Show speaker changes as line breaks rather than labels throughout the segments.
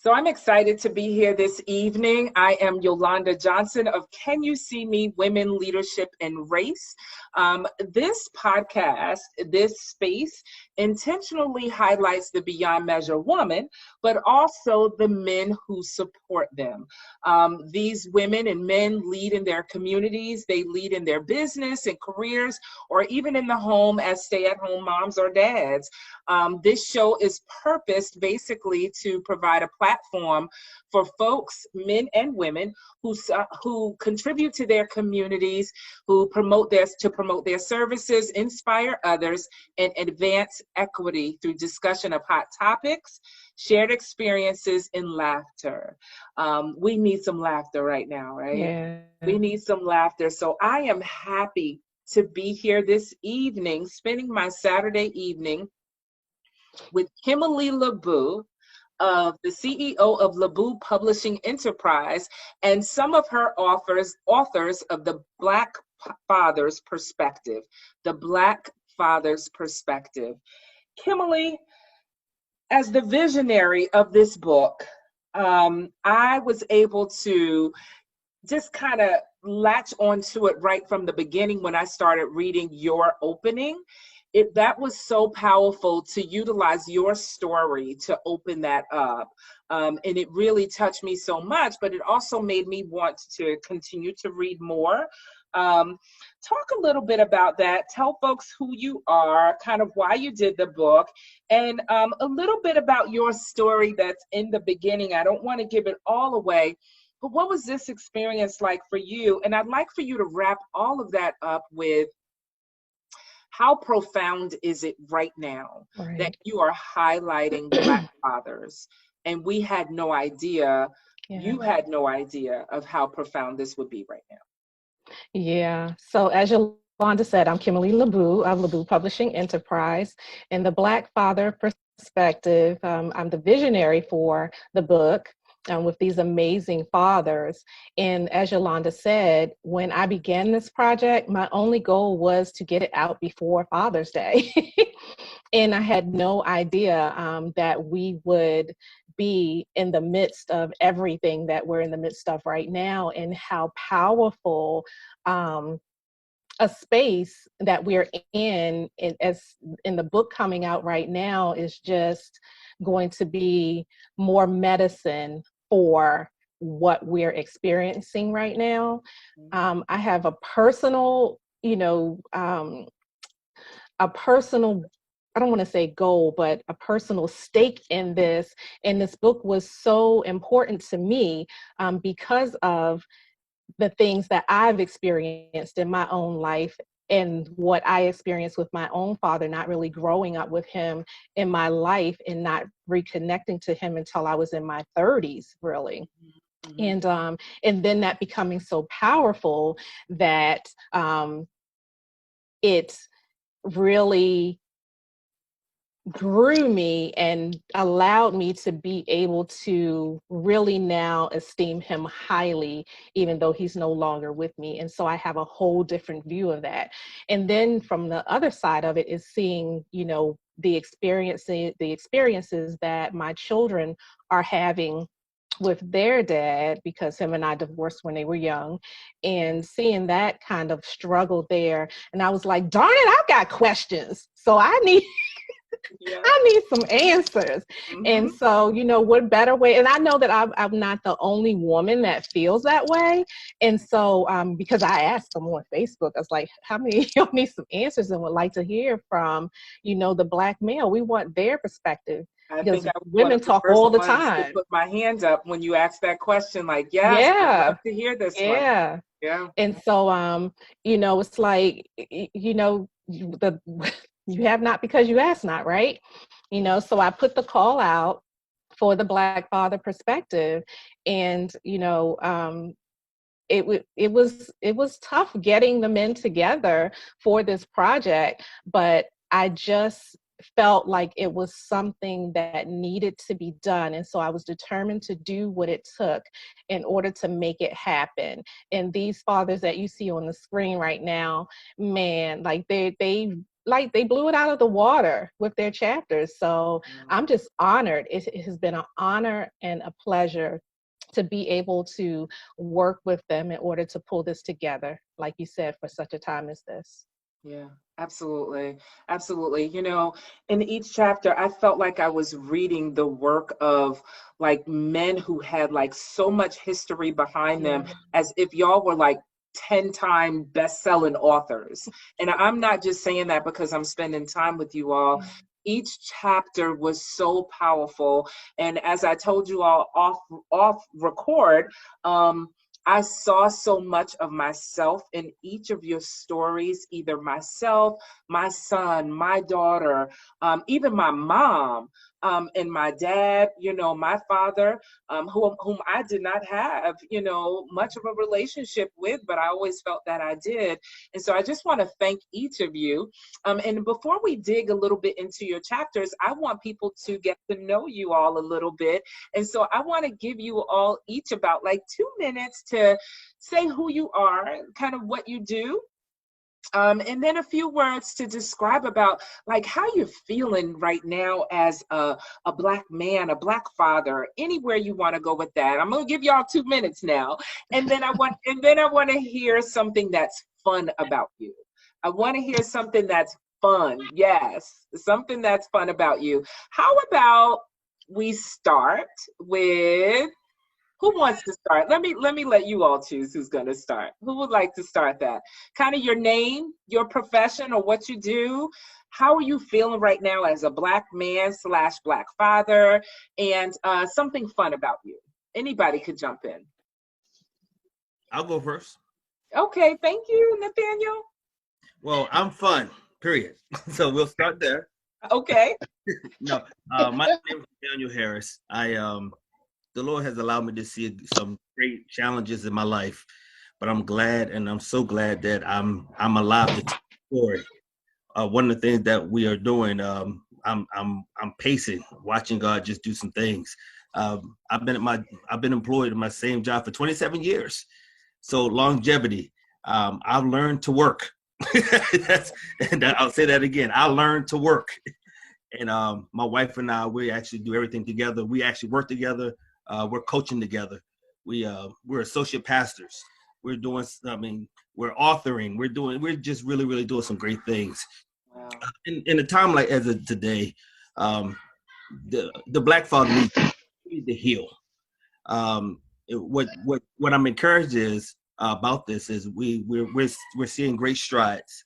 So I'm excited to be here this evening. I am Yolanda Johnson of Can You See Me? Women, Leadership, and Race. This podcast, this space, intentionally highlights the beyond measure woman, but also the men who support them. These women and men lead in their communities, they lead in their business and careers, or even in the home as stay-at-home moms or dads. This show is purposed basically to provide a platform for folks, men and women, who contribute to their communities, who promote their services, inspire others, and advance equity through discussion of hot topics, shared experiences, and laughter. We need some laughter right now, right?
Yeah.
We need some laughter. So I am happy to be here this evening, spending my Saturday evening with Kimmoly LaBoo, of the CEO of LaBoo Publishing Enterprise, and some of her authors of the Black Father's Perspective, the Black Father's Perspective. Kimmoly, as the visionary of this book, I was able to just kind of latch onto it right from the beginning when I started reading your opening. That was so powerful to utilize your story to open that up. And it really touched me so much, but it also made me want to continue to read more. Talk a little bit about that. Tell folks who you are, kind of why you did the book, and a little bit about your story that's in the beginning. I don't want to give it all away, but what was this experience like for you? And I'd like for you to wrap all of that up with how profound is it right now that you are highlighting Black fathers? And we had no idea, you had no idea of how profound this would be right now.
Yeah. So as Yolanda said, I'm Kimmoly LaBoo of LaBoo Publishing Enterprise. And the Black Father Perspective, I'm the visionary for the book. With these amazing fathers. And as Yolanda said, when I began this project, my only goal was to get it out before Father's Day. And I had no idea that we would be in the midst of everything that we're in the midst of right now, and how powerful a space that we're in as in the book coming out right now is just going to be more medicine for what we're experiencing right now. I have a personal, I don't want to say goal, but a personal stake in this. And this book was so important to me because of the things that I've experienced in my own life and what I experienced with my own father, not really growing up with him in my life and not reconnecting to him until I was in my 30s, really. Mm-hmm. And then that becoming so powerful that it really grew me and allowed me to be able to really now esteem him highly, even though he's no longer with me. And so I have a whole different view of that. And then from the other side of it is seeing, the experiences that my children are having with their dad, because him and I divorced when they were young, and seeing that kind of struggle there. And I was like, darn it, I've got questions. So I need some answers. Mm-hmm. And so, what better way? And I know that I'm not the only woman that feels that way. And so, because I asked them on Facebook, I was like, how many of y'all need some answers and would like to hear from, the Black male? We want their perspective. Because women talk all the time.
To put my hand up when you ask that question, like, yes, I'd love to hear this one. Yeah.
And so, it's like, you have not because you ask not, right? So I put the call out for the Black Father Perspective, and it was tough getting the men together for this project, but I just felt like it was something that needed to be done. And so I was determined to do what it took in order to make it happen. And these fathers that you see on the screen right now, man, like they like they blew it out of the water with their chapters. So I'm just honored. It has been an honor and a pleasure to be able to work with them in order to pull this together, like you said, for such a time as this.
Yeah, absolutely. Absolutely. In each chapter, I felt like I was reading the work of like men who had like so much history behind them, as if y'all were like 10-time best-selling authors. And I'm not just saying that because I'm spending time with you all. Each chapter was so powerful. And as I told you all off record, I saw so much of myself in each of your stories, either myself, my son, my daughter, even my mom, and my dad, my father, whom I did not have, much of a relationship with, but I always felt that I did. And so I just want to thank each of you. And before we dig a little bit into your chapters, I want people to get to know you all a little bit. And so I want to give you all each about like 2 minutes to say who you are, kind of what you do, and then a few words to describe about like how you're feeling right now as a Black man, a Black father, anywhere you want to go with that. I'm gonna give y'all 2 minutes now, and then I want to hear something that's fun about you. I want to hear something that's fun. Yes, something that's fun about you. How about we start with, who wants to start? Let me let you all choose who's going to start. Who would like to start that? Kind of your name, your profession, or what you do. How are you feeling right now as a Black man / Black father, and something fun about you? Anybody could jump in.
I'll go first.
Okay, thank you, Nathaniel.
Well, I'm fun, period. So we'll start there.
Okay.
No, my name is Daniel Harris. The Lord has allowed me to see some great challenges in my life, but I'm glad, and I'm so glad that I'm alive to tell the story. One of the things that we are doing, I'm pacing, watching God just do some things. I've been employed in my same job for 27 years, so longevity. I've learned to work. And I'll say that again. I learned to work, and my wife and I, we actually do everything together. We actually work together. We're coaching together. We're associate pastors. We're doing, we're authoring. We're just really, really doing some great things.
Wow.
In a time like as of today, the Black father needs to heal. What I'm encouraged is about this is we're seeing great strides.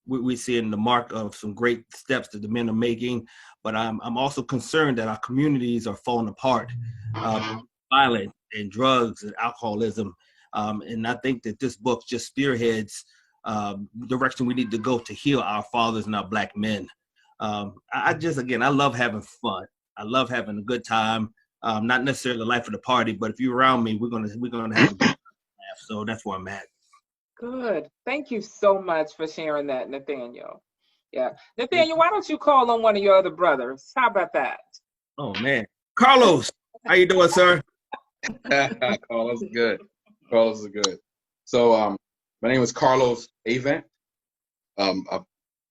We're seeing the mark of some great steps that the men are making, but I'm also concerned that our communities are falling apart, violent and drugs and alcoholism, and I think that this book just spearheads the direction we need to go to heal our fathers and our Black men. I love having fun. I love having a good time. Not necessarily the life of the party, but if you're around me, we're gonna have a good laugh. So that's where I'm at.
Good. Thank you so much for sharing that, Nathaniel. Yeah. Nathaniel, why don't you call on one of your other brothers? How about that?
Oh man. Carlos, how you doing, sir?
Carlos is good. Carlos is good. So my name is Carlos Avant. I'm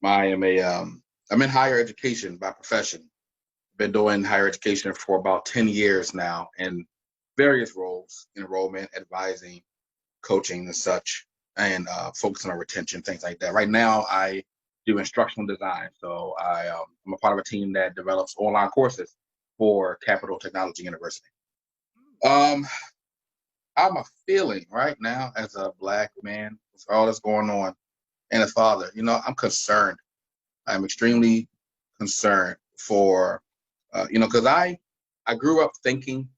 in higher education by profession. Been doing higher education for about 10 years now in various roles, enrollment, advising, coaching and such, and focusing on retention, things like that. Right now, I do instructional design. So I'm a part of a team that develops online courses for Capital Technology University. How am I feeling right now as a Black man with all that's going on and a father? I'm concerned. I'm extremely concerned for, because I grew up thinking,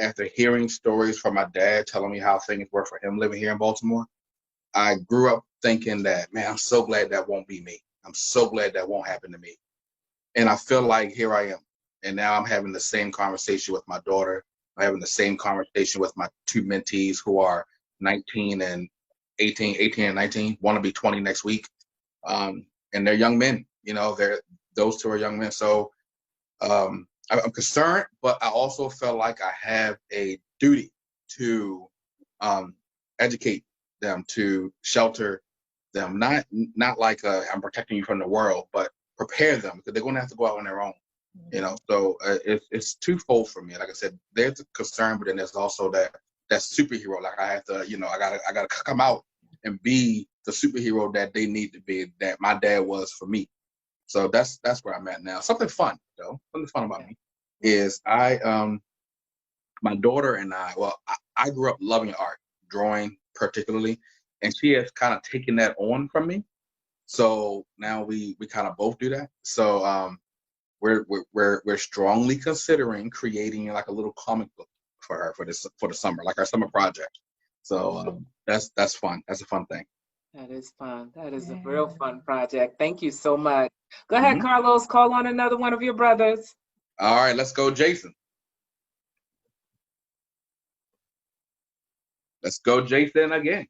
after hearing stories from my dad telling me how things were for him living here in Baltimore, I grew up thinking that, man, I'm so glad that won't be me. I'm so glad that won't happen to me. And I feel like here I am. And now I'm having the same conversation with my daughter. I'm having the same conversation with my two mentees who are 19 and 18 and 19, want to be 20 next week. And they're young men, those two are young men. So I'm concerned, but I also felt like I have a duty to educate them, to shelter them, not like I'm protecting you from the world, but prepare them because they're going to have to go out on their own. You know, so it's twofold for me. Like I said, there's a concern, but then there's also that superhero. Like I have to, you know, I gotta come out and be the superhero that they need to be, that my dad was for me. So that's where I'm at now. Something fun though. Something fun about me is my daughter and I grew up loving art, drawing particularly, and she has kind of taken that on from me. So now we kind of both do that. So we're strongly considering creating like a little comic book for her for the summer, like our summer project. So that's fun. That's a fun thing.
That is fun. That is a real fun project. Thank you so much. Go ahead, Carlos. Call on another one of your brothers.
All right, let's go, Jason. Let's go, Jason, again.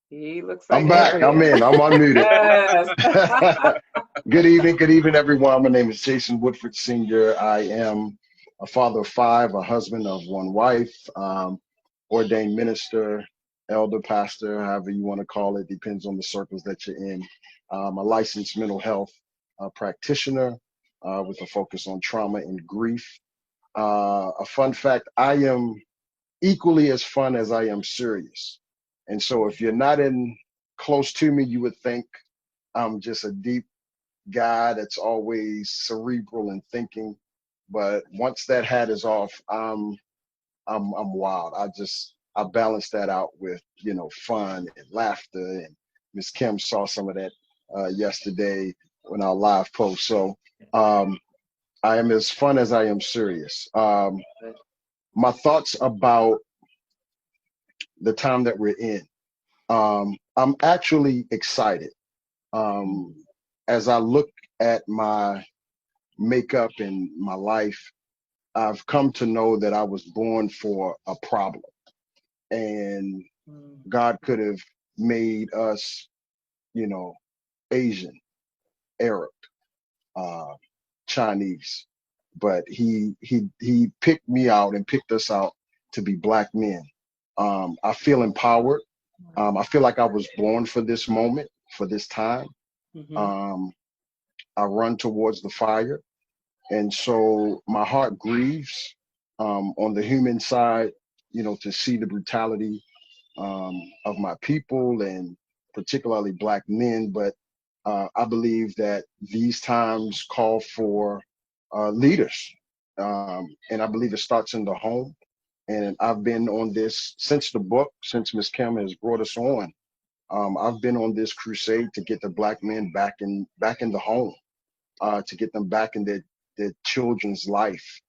He looks like
I'm back. I'm in. I'm unmuted.
Yes.
Good evening, everyone. My name is Jason Woodford Sr. I am a father of 5, a husband of 1 wife, ordained minister, elder pastor, however you want to call it, depends on the circles that you're in. I'm a licensed mental health practitioner with a focus on trauma and grief. A fun fact, I am equally as fun as I am serious. And so if you're not close to me, you would think I'm just a deep guy that's always cerebral and thinking. But once that hat is off, I'm wild. I balance that out with, you know, fun and laughter. And Miss Kim saw some of that yesterday on our live post. So I am as fun as I am serious. My thoughts about the time that we're in. I'm actually excited. As I look at my makeup and my life, I've come to know that I was born for a problem. And God could have made us, you know, Asian, Arab, Chinese, but he picked me out and picked us out to be Black men. I feel empowered. I feel like I was born for this moment, for this time. I run towards the fire. And so my heart grieves on the human side, you know, to see the brutality of my people and particularly Black men. But I believe that these times call for leaders. And I believe it starts in the home. And I've been on this since since Ms. Kim has brought us on. I've been on this crusade to get the Black men back in the home, to get them back in their children's life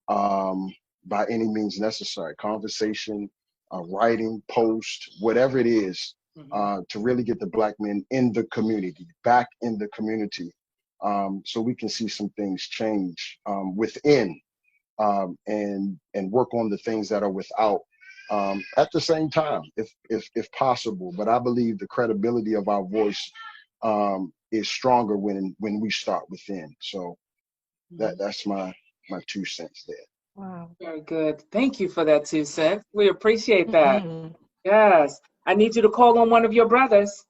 by any means necessary. Conversation, writing, post, whatever it is, to really get the Black men in the community, back in the community, so we can see some things change within, and work on the things that are without at the same time, if possible. But I believe the credibility of our voice is stronger when we start within. So that's my 2 cents there.
Wow.
Very good. Thank you for that 2 cents. We appreciate that. Yes. I need you to call on one of your brothers.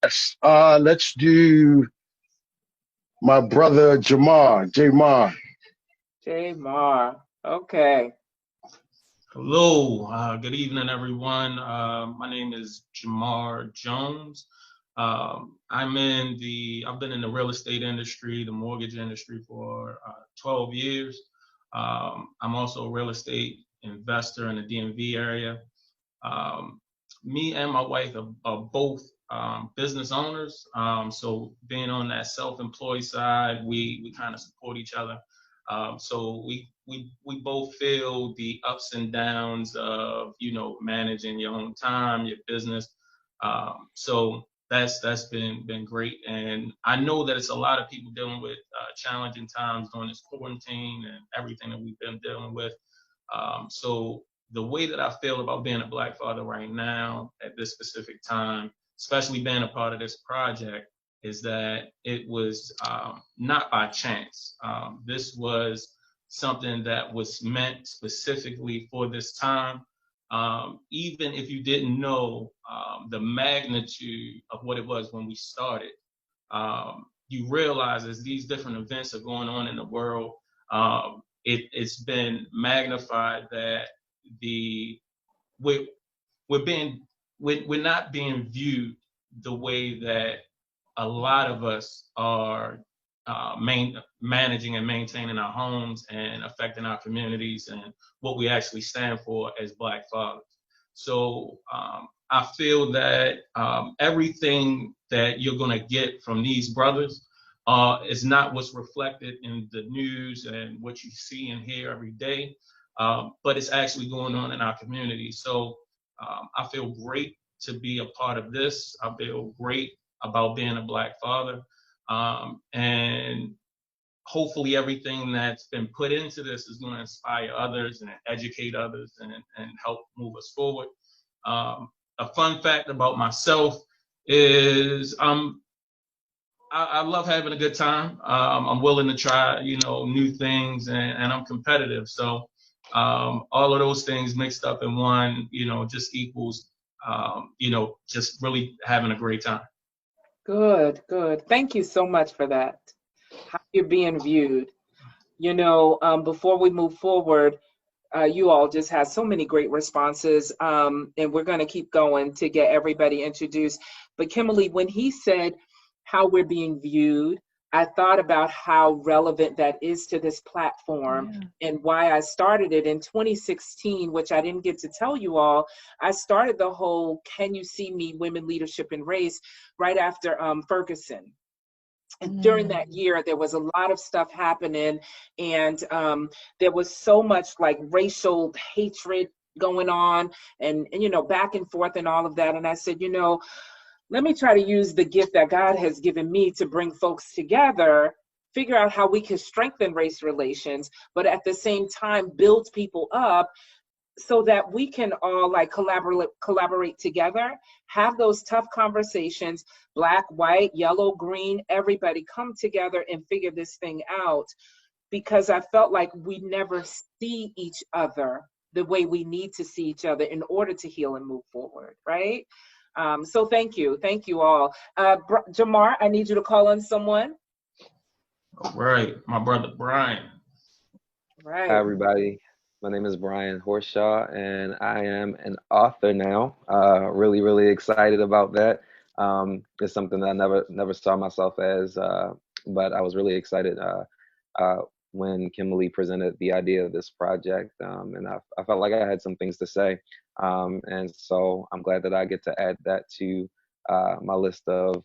Yes. Let's do my brother Jamar.
Jamar. Okay.
Hello, good evening, everyone. My name is Jamar Jones. I've been in the real estate industry, the mortgage industry for 12 years. I'm also a real estate investor in the DMV area. Me and my wife are both business owners. So being on that self-employed side, we kind of support each other. So we both feel the ups and downs of, you know, managing your own time, your business. So that's been great. And I know that it's a lot of people dealing with challenging times during this quarantine and everything that we've been dealing with. So the way that I feel about being a Black father right now at this specific time, especially being a part of this project, is that it was not by chance. This was something that was meant specifically for this time. even if you didn't know the magnitude of what it was when we started, you realize as these different events are going on in the world, it's been magnified that we're not being viewed the way that a lot of us are managing and maintaining our homes and affecting our communities and what we actually stand for as Black fathers. So I feel that everything that you're going to get from these brothers is not what's reflected in the news and what you see and hear every day, but it's actually going on in our community. So I feel great to be a part of this. I feel great about being a Black father. And hopefully everything that's been put into this is going to inspire others and educate others and help move us forward. A fun fact about myself is I love having a good time. I'm willing to try, new things, and I'm competitive. So all of those things mixed up in one, just equals, just really having a great time.
Good, good. Thank you so much for that. How you're being viewed. Before we move forward, you all just had so many great responses, and we're going to keep going to get everybody introduced. But Kimmoly, when he said how we're being viewed, I thought about how relevant that is to this platform and why I started it in 2016, which I didn't get to tell you all. I started the whole Can You See Me? Women, Leadership, and Race right after Ferguson. And during that year, there was a lot of stuff happening, and there was so much like racial hatred going on and back and forth and all of that. And I said, let me try to use the gift that God has given me to bring folks together, figure out how we can strengthen race relations, but at the same time build people up so that we can all like collaborate together, have those tough conversations, Black, white, yellow, green, everybody come together and figure this thing out, because I felt like we never see each other the way we need to see each other in order to heal and move forward, right? So thank you all. Jamar, I need you to call on someone.
All right, my brother Brian.
Right.
Hi, everybody. My name is Brian Horshaw, and I am an author now. Really, really excited about that. It's something that I never saw myself as, but I was really excited when Kimmoly presented the idea of this project, and I felt like I had some things to say, and so I'm glad that I get to add that to my list of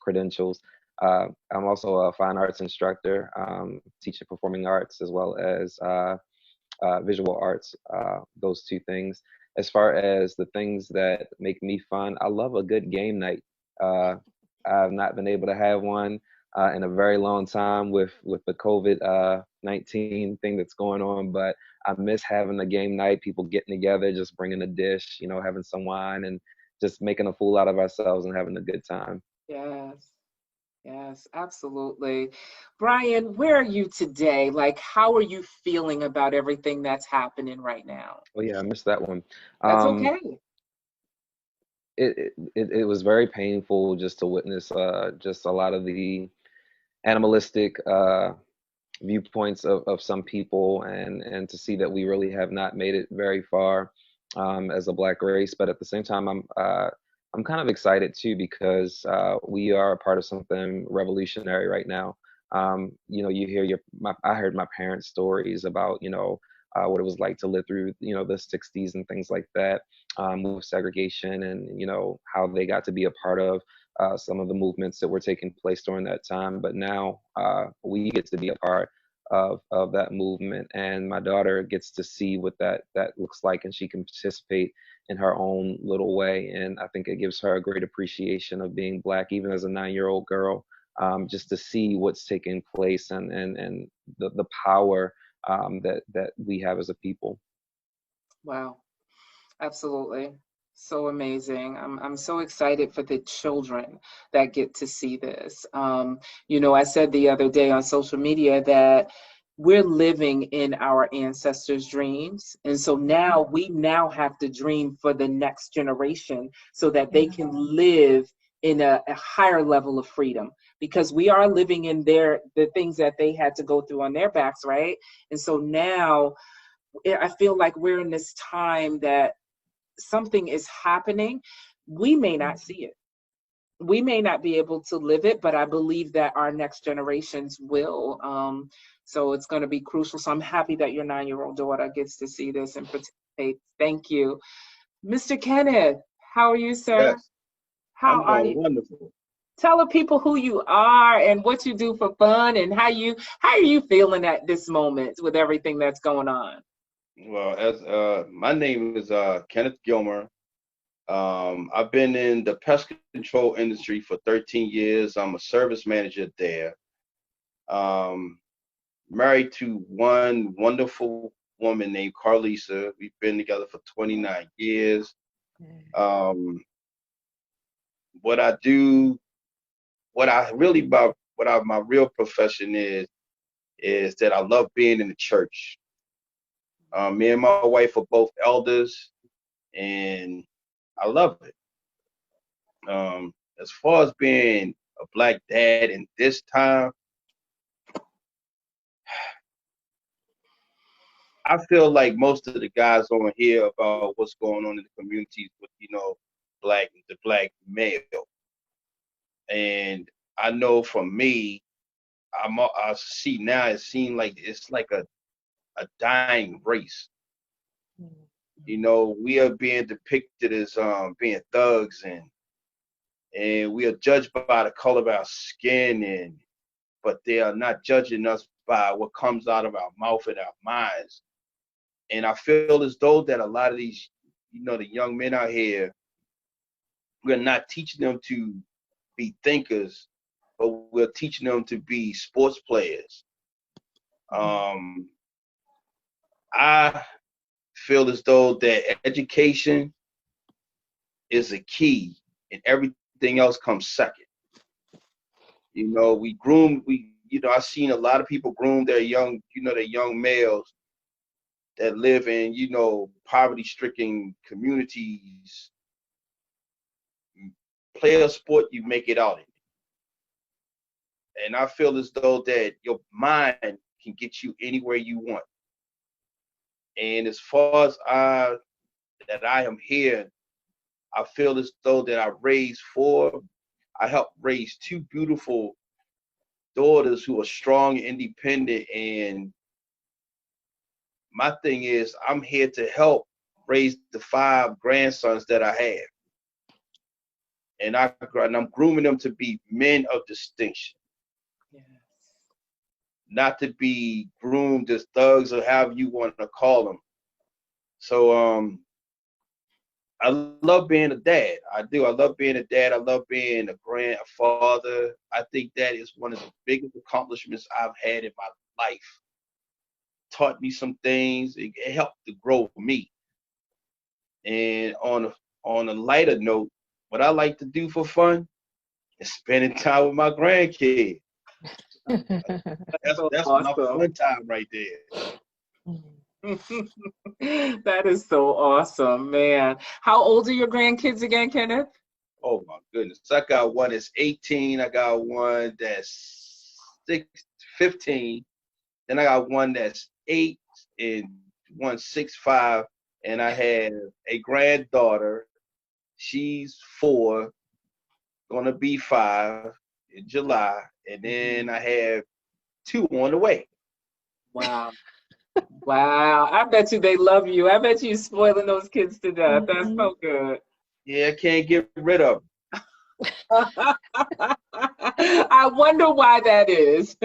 credentials. I'm also a fine arts instructor, teaching performing arts as well as visual arts, those two things. As far as the things that make me fun, I love a good game night. I've not been able to have one in a very long time with the COVID-19 thing that's going on, but I miss having a game night, people getting together, just bringing a dish, having some wine and just making a fool out of ourselves and having a good time.
Yes, absolutely. Brian, where are you today? Like, how are you feeling about everything that's happening right now?
Oh yeah, I missed that one.
That's okay.
It was very painful just to witness just a lot of the animalistic viewpoints of some people, and to see that we really have not made it very far as a Black race. But at the same time, I'm kind of excited too, because we are a part of something revolutionary right now. You hear I heard my parents' stories about what it was like to live through the 60s and things like that, with segregation, and how they got to be a part of some of the movements that were taking place during that time. But now we get to be a part of that movement, and my daughter gets to see what that looks like, and she can participate in her own little way. And I think it gives her a great appreciation of being Black, even as a 9-year-old girl, just to see what's taking place and the power that we have as a people.
Wow, absolutely. So amazing. I'm so excited for the children that get to see this. I said the other day on social media that we're living in our ancestors' dreams. And so now we now have to dream for the next generation so that they can live in a higher level of freedom, because we are living in the things that they had to go through on their backs, right? And so now I feel like we're in this time that something is happening. We may not see it. We may not be able to live it, but I believe that our next generations will. So it's going to be crucial. So I'm happy that your 9-year-old daughter gets to see this and participate. Thank you. Mr. Kenneth, how are you, sir?
Yes,
How
I'm
are
doing
you?
wonderful.
Tell the people who you are and what you do for fun, and how are you feeling at this moment with everything that's going on?
Well, as my name is Kenneth Gilmer. I've been in the pest control industry for 13 years. I'm a service manager there. Married to one wonderful woman named Carlisa. We've been together for 29 years. What I do, my real profession is that I love being in the church. Me and my wife are both elders, and I love it. As far as being a Black dad in this time, I feel like most of the guys on here about what's going on in the communities with, the Black male. And I know for me, I see now, it seems like it's like a dying race. We are being depicted as being thugs, and we are judged by the color of our skin, but they are not judging us by what comes out of our mouth and our minds. And I feel as though that a lot of these, the young men out here, we're not teaching them to be thinkers, but we're teaching them to be sports players. I feel as though that education is a key, and everything else comes second. I've seen a lot of people groom their young males that live in, poverty-stricken communities. Play a sport, you make it out in. And I feel as though that your mind can get you anywhere you want. And as far as I am here, I feel as though that I helped raise 2 beautiful daughters who are strong and independent. And my thing is, I'm here to help raise the 5 grandsons that I have. And I'm grooming them to be men of distinction. Yes. Not to be groomed as thugs or however you want to call them. So I love being a dad. I do. I love being a dad. I love being a grandfather. I think that is one of the biggest accomplishments I've had in my life. Taught me some things. It helped to grow me. And on a lighter note, what I like to do for fun is spending time with my grandkids. That's awesome. My fun time right there.
That is so awesome, man. How old are your grandkids again, Kenneth?
Oh my goodness. I got one that's 18. I got one that's 15. Then I got one that's 8 and one 6'5". And I have a granddaughter. She's 4, gonna be 5 in July. And then I have 2 on the way.
Wow. Wow. I bet you they love you. I bet you spoiling those kids to death. That's so good.
Yeah, I can't get rid of them.
I wonder why that is.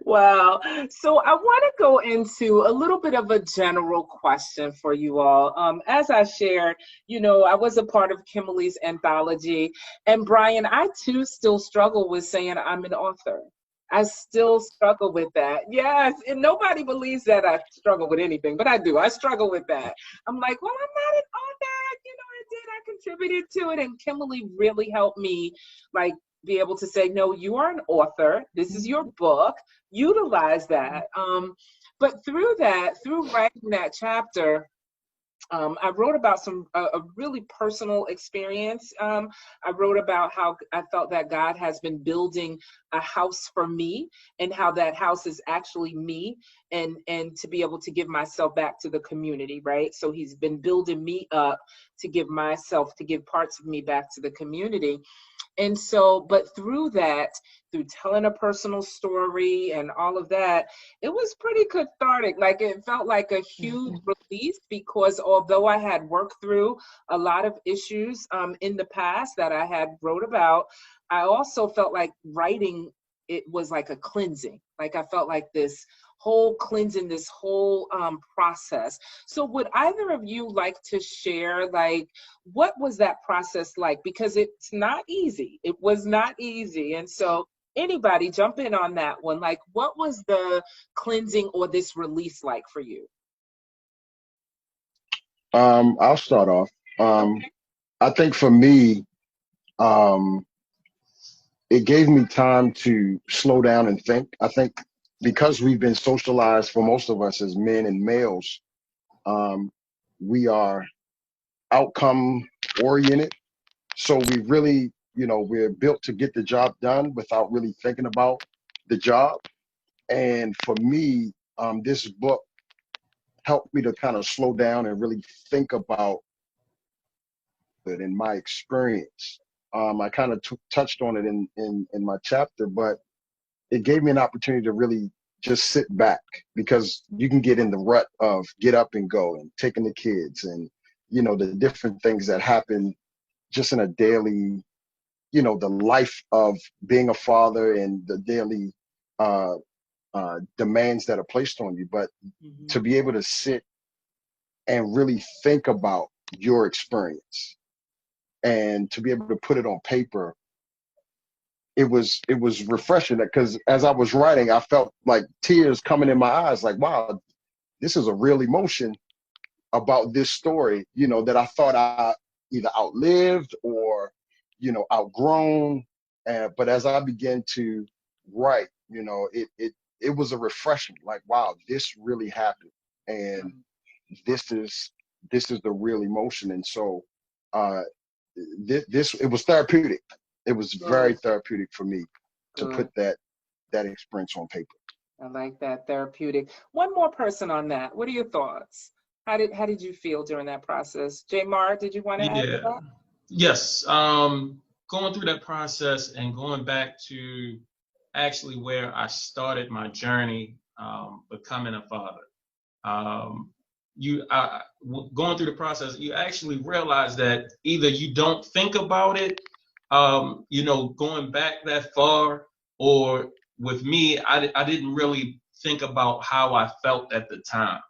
Wow. So I want to go into a little bit of a general question for you all. As I shared, I was a part of Kimmoly's anthology. And Brian, I too still struggle with saying I'm an author. I still struggle with that. Yes, and nobody believes that I struggle with anything, but I do. I struggle with that. I'm like, well, I'm not an author. I contributed to it. And Kimmoly really helped me, like, be able to say, no, you are an author. This is your book. Utilize that. But through writing that chapter, I wrote about a really personal experience. I wrote about how I felt that God has been building a house for me, and how that house is actually me, and to be able to give myself back to the community, right? So he's been building me up to give parts of me back to the community. And so, but through telling a personal story and all of that, it was pretty cathartic. Like, it felt like a huge release, because although I had worked through a lot of issues in the past that I had wrote about, I also felt like writing, it was like a cleansing. Like, I felt like this whole cleansing, this whole process. So would either of you like to share, like, what was that process like? Because it's not easy. It was not easy. And so anybody jump in on that one. Like, what was the cleansing or this release like for you?
I'll start off. I think for me, it gave me time to slow down and think. I think because we've been socialized, for most of us as men and males, we are outcome oriented. So we really, we're built to get the job done without really thinking about the job. And for me, this book helped me to kind of slow down and really think about it in my experience. I kind of touched on it in my chapter, but it gave me an opportunity to really just sit back, because you can get in the rut of get up and go and taking the kids and, the different things that happen just in a daily, the life of being a father and the daily demands that are placed on you. But to be able to sit and really think about your experience and to be able to put it on paper, it was refreshing, because as I was writing, I felt like tears coming in my eyes, like, wow, this is a real emotion about this story, that I thought I either outlived or, outgrown. But as I began to write, it was a refreshing, like, wow, this really happened. And this is the real emotion. And so it was therapeutic. It was very therapeutic for me to put that experience on paper.
I like that, therapeutic. One more person on that. What are your thoughts? How did you feel during that process? Jamar, did you want to add to that?
Yes. Going through that process and going back to actually where I started my journey, becoming a father. Going through the process, you actually realize that either you don't think about it, going back that far, or with me, I didn't really think about how I felt at the time.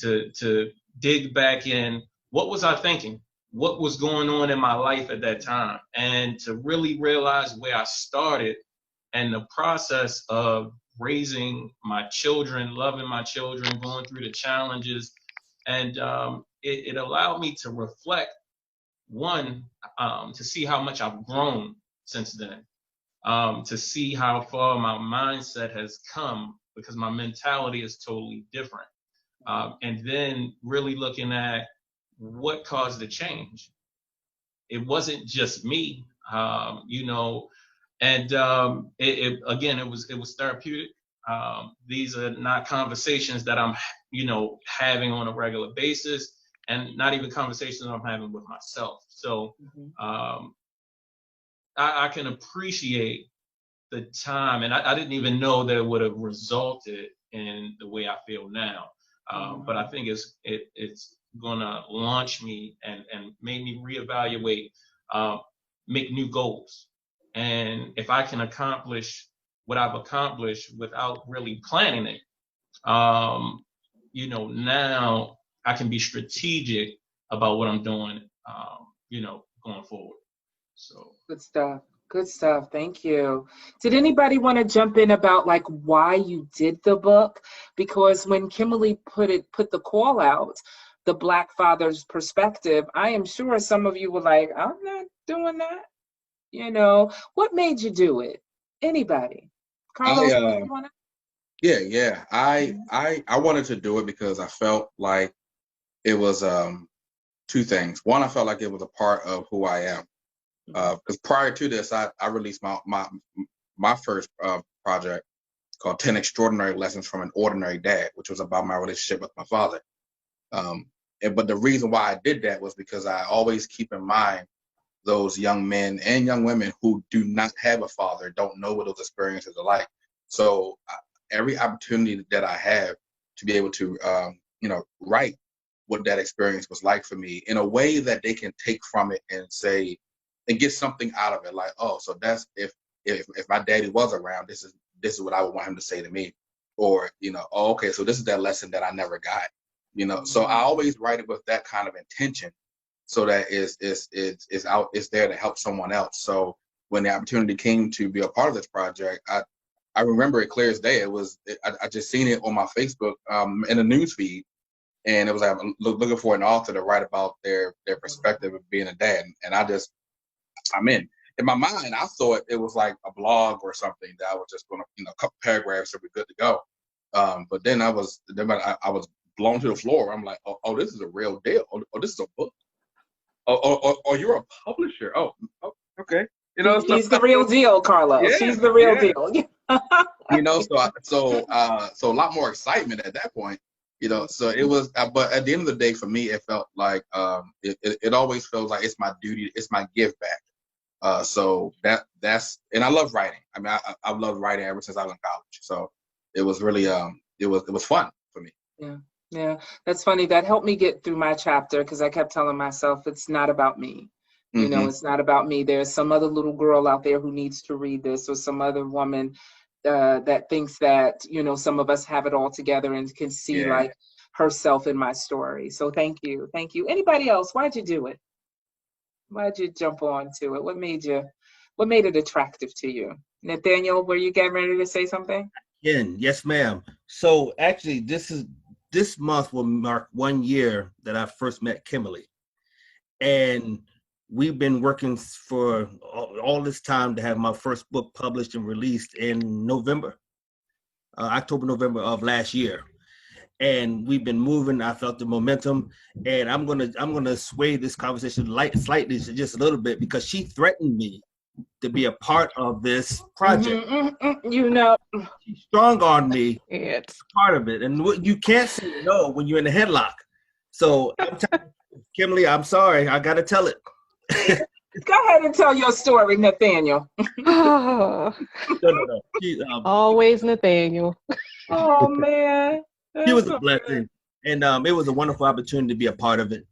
To dig back in, what was I thinking? What was going on in my life at that time? And to really realize where I started and the process of raising my children, loving my children, going through the challenges. And it allowed me to reflect, one, to see how much I've grown since then, to see how far my mindset has come, because my mentality is totally different. And then really looking at what caused the change. It wasn't just me, and it was therapeutic. These are not conversations that I'm, having on a regular basis, and not even conversations I'm having with myself. So I can appreciate the time, and I didn't even know that it would have resulted in the way I feel now. But I think it's gonna launch me and make me reevaluate, make new goals. And if I can accomplish what I've accomplished without really planning it, now I can be strategic about what I'm doing, going forward. So
good stuff. Good stuff. Thank you. Did anybody want to jump in about like why you did the book? Because when Kimmoly put the call out, the Black father's perspective, I am sure some of you were like, I'm not doing that. You know, what made you do it? Anybody? Carlos,
I
you wanna?
yeah. I wanted to do it because I felt like it was two things. One, I felt like it was a part of who I am. Because prior to this, I released my first project called 10 Extraordinary Lessons from an Ordinary Dad, which was about my relationship with my father. But the reason why I did that was because I always keep in mind those young men and young women who do not have a father, don't know what those experiences are like. So every opportunity that I have to be able to, write what that experience was like for me in a way that they can take from it and say, and get something out of it. Like, oh, so that's if my daddy was around, this is what I would want him to say to me. Or, oh, okay, so this is that lesson that I never got. So I always write it with that kind of intention, so that it's there to help someone else. So when the opportunity came to be a part of this project, I remember it clear as day. I just seen it on my Facebook in the news feed, and it was like I'm looking for an author to write about their perspective of being a dad, and I'm in. In my mind, I thought it was like a blog or something that I was just going to, a couple paragraphs and we're good to go. But then I was blown to the floor. I'm like, oh, this is a real deal. Oh, this is a book. Oh, you're a publisher. Oh, okay.
He's the real deal, Carlos.
Yeah,
He's the real
yeah.
deal.
So a lot more excitement at that point. So it was, but at the end of the day, for me, it felt like it always feels like it's my duty, it's my give back. So that's, and I love writing. I mean, I've loved writing ever since I was in college. So it was really it was fun for me.
Yeah, that's funny. That helped me get through my chapter because I kept telling myself it's not about me. It's not about me. There's some other little girl out there who needs to read this, or some other woman that thinks that, some of us have it all together and can see like herself in my story. So thank you. Thank you. Anybody else? Why'd you do it? Why'd you jump on to it? What made it attractive to you? Nathaniel, were you getting ready to say something?
Yes, ma'am. So actually, this month will mark 1 year that I first met Kimmoly. And we've been working for all this time to have my first book published and released in October, November of last year. And we've been moving. I felt the momentum, and I'm gonna sway this conversation slightly, just a little bit, because she threatened me to be a part of this project. She's strong on me. It's part of it, and you can't say no when you're in a headlock. So Kimmoly, I'm sorry, I gotta tell it.
Go ahead and tell your story, Nathaniel.
No.
Always Nathaniel.
Oh man.
She was a blessing, and it was a wonderful opportunity to be a part of it.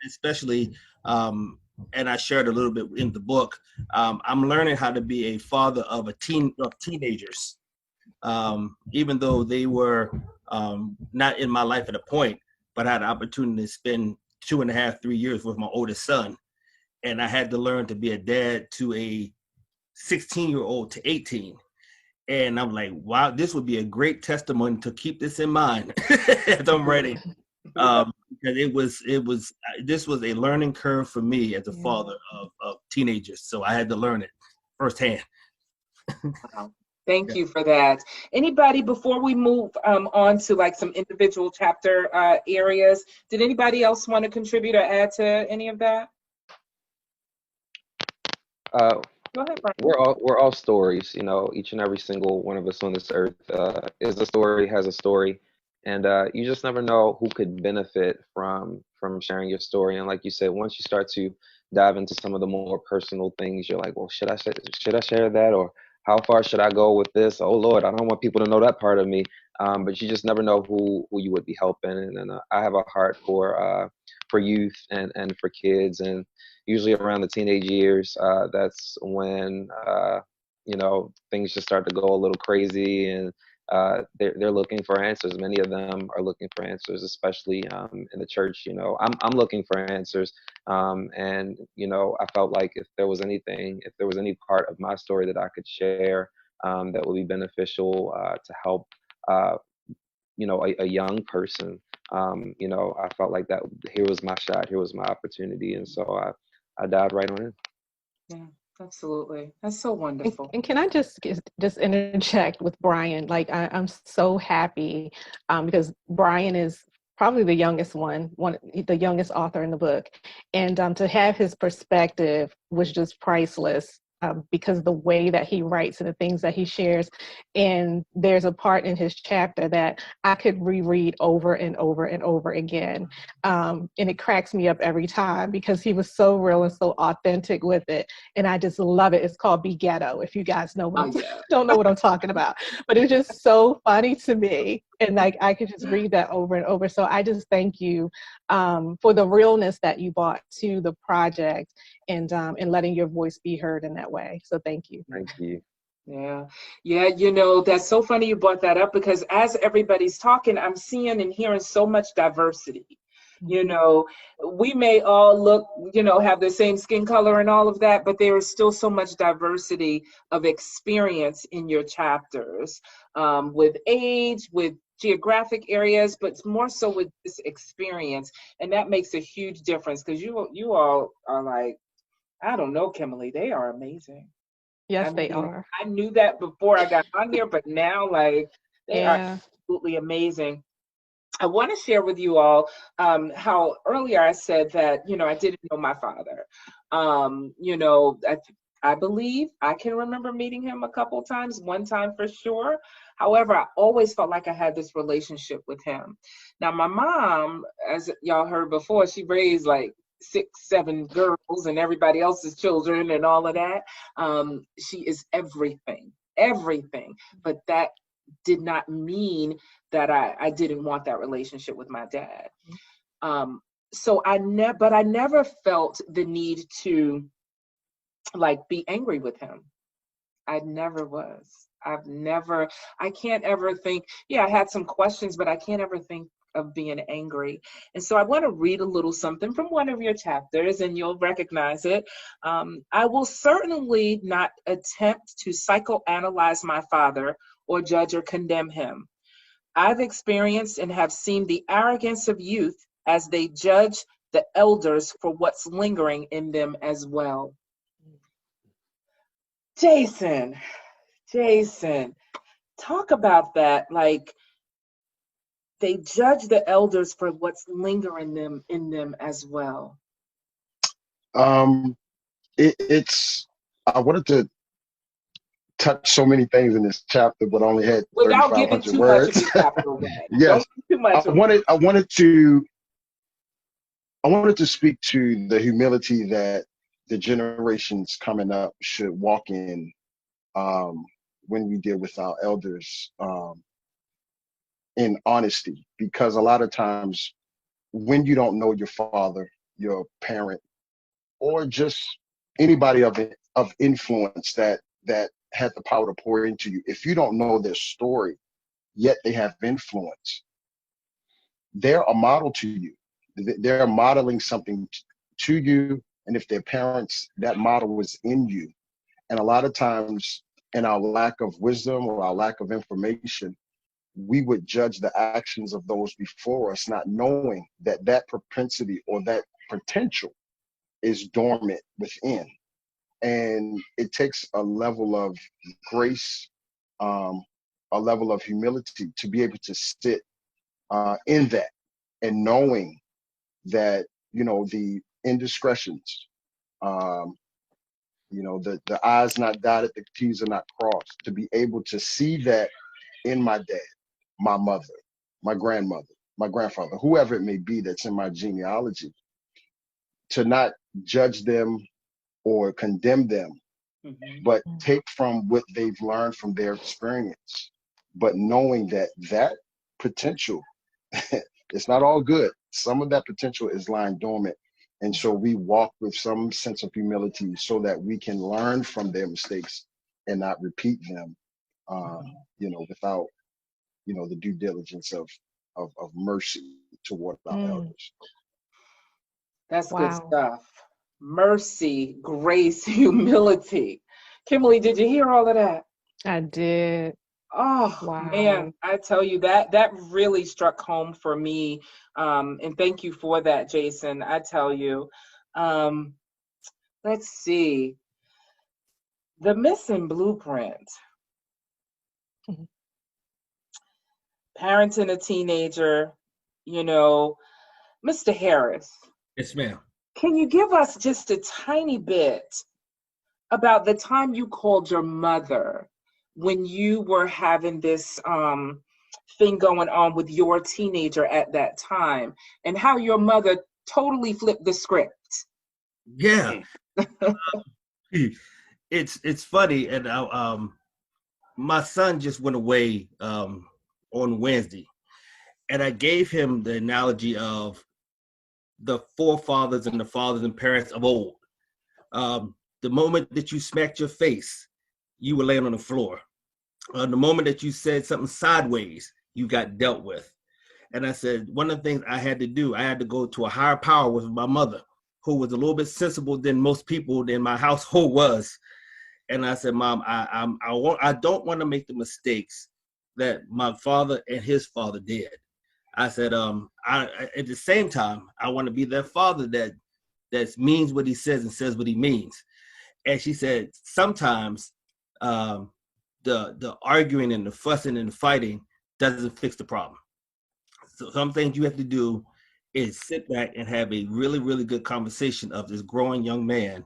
Especially, and I shared a little bit in the book. I'm learning how to be a father of teenagers, even though they were not in my life at a point, but I had an opportunity to spend 2.5, 3 years with my oldest son, and I had to learn to be a dad to a 16-year-old to 18. And I'm like, wow, this would be a great testimony to keep this in mind as I'm writing. Because this was a learning curve for me as a father of teenagers. So I had to learn it firsthand.
Wow. Thank you for that. Anybody, before we move on to like some individual chapter areas, did anybody else want to contribute or add to any of that? Go ahead, Brian.
We're all stories, each and every single one of us on this earth is a story, has a story, and you just never know who could benefit from sharing your story. And like you said, once you start to dive into some of the more personal things, you're like, well, should I share that, or how far should I go with this? Oh Lord, I don't want people to know that part of me. But you just never know who you would be helping, and I have a heart for youth and for kids, and usually around the teenage years, that's when things just start to go a little crazy, and they're looking for answers. Many of them are looking for answers, especially in the church. I'm looking for answers, and I felt like if there was any part of my story that I could share that would be beneficial to help a young person, I felt like that here was my shot, here was my opportunity, and so I dived right on in.
Yeah, Absolutely. That's so wonderful.
And can I just interject with Brian? Like I'm so happy because Brian is probably the youngest the youngest author in the book, and to have his perspective was just priceless. Because the way that he writes and the things that he shares, and there's a part in his chapter that I could reread over and over and over again, and it cracks me up every time because he was so real and so authentic with it, and I just love it. It's called Be Ghetto, if you guys know what
Yeah.
don't know what I'm talking about, but it's just so funny to me, and like I could just read that over and over. So I just thank you for the realness that you brought to the project, and letting your voice be heard in that way. So thank you.
Thank you.
Yeah. Yeah, that's so funny you brought that up because as everybody's talking, I'm seeing and hearing so much diversity. We may all look, have the same skin color and all of that, but there is still so much diversity of experience in your chapters, with age, with geographic areas, but more so with this experience. And that makes a huge difference because you all are like, I don't know, Kimmoly, they are amazing.
Yes, they are.
I knew that before I got on here, but now, like, they are
Yeah.
absolutely amazing. I want to share with you all how earlier I said that, I didn't know my father. I believe I can remember meeting him a couple times, one time for sure. However, I always felt like I had this relationship with him. Now, my mom, as y'all heard before, she raised like 6, 7 girls and everybody else's children and all of that. She is everything. But that did not mean that I didn't want that relationship with my dad. So I never felt the need to like be angry with him. I never was. I can't ever think, I had some questions, but I can't ever think of being angry. And so I want to read a little something from one of your chapters and you'll recognize it. I will certainly not attempt to psychoanalyze my father or judge or condemn him. I've experienced and have seen the arrogance of youth as they judge the elders for what's lingering in them as well. Jason, talk about that. Like, they judge the elders for what's lingering in them as well.
It's I wanted to touch so many things in this chapter, but only had
Without giving
3,500
too
words.
much of your chapter away.
Yes,
Don't do too much.
I wanted to speak to the humility that the generations coming up should walk in when we deal with our elders, in honesty, because a lot of times when you don't know your father, your parent, or just anybody of influence that had the power to pour into you, if you don't know their story, yet they have influence, they're a model to you. They're modeling something to you, and if their parents, that model was in you. And a lot of times, in our lack of wisdom or our lack of information, we would judge the actions of those before us, not knowing that that propensity or that potential is dormant within. And it takes a level of grace, a level of humility to be able to sit in that, and knowing that, the indiscretions, the I's not dotted, the T's are not crossed, to be able to see that in my dad, my mother, my grandmother, my grandfather, whoever it may be that's in my genealogy, to not judge them or condemn them, but take from what they've learned from their experience, but knowing that that potential, it's not all good. Some of that potential is lying dormant. And so we walk with some sense of humility so that we can learn from their mistakes and not repeat them, without, the due diligence of mercy toward our elders.
That's good stuff. Mercy, grace, humility. Kimmoly, did you hear all of that?
I did.
Oh, wow. Man, I tell you, that really struck home for me. And thank you for that, Jason. I tell you. Let's see. The missing blueprint.
Mhm.
Parenting a teenager, you know, Mr. Harris,
Yes, ma'am.
can you give us just a tiny bit about the time you called your mother when you were having this thing going on with your teenager at that time, and how your mother totally flipped the script?
Yeah. It's funny, and my son just went away on Wednesday, and I gave him the analogy of the forefathers and the fathers and parents of old. The moment that you smacked your face, you were laying on the floor. The moment that you said something sideways, you got dealt with. And I said, one of the things I had to do, I had to go to a higher power with my mother, who was a little bit sensible than most people in my household was. And I said, Mom, I don't want to make the mistakes that my father and his father did. I said, at the same time, I want to be that father that means what he says and says what he means. And she said, sometimes the arguing and the fussing and the fighting doesn't fix the problem. So some things you have to do is sit back and have a really, really good conversation of this growing young man,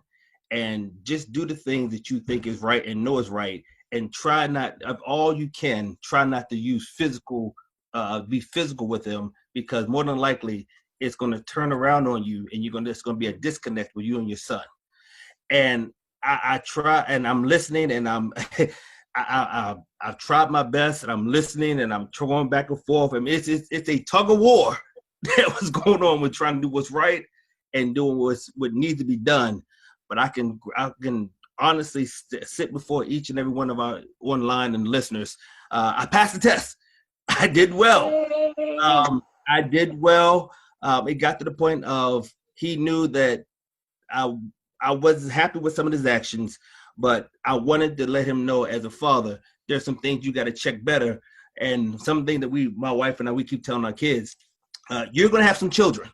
and just do the things that you think is right and know is right, and try not, of all you can, try not to use physical, be physical with him, because more than likely it's going to turn around on you, and there's going to be a disconnect with you and your son. And I try, and I'm listening, and I've tried my best, and I'm listening, and I'm going back and forth. I mean, it's a tug of war that was going on with trying to do what's right and doing what needs to be done. But I can honestly sit before each and every one of our online and listeners. I passed the test. I did well. I did well. It got to the point of he knew that I wasn't happy with some of his actions, but I wanted to let him know, as a father, there's some things you got to check better. And something that my wife and I, we keep telling our kids, you're going to have some children.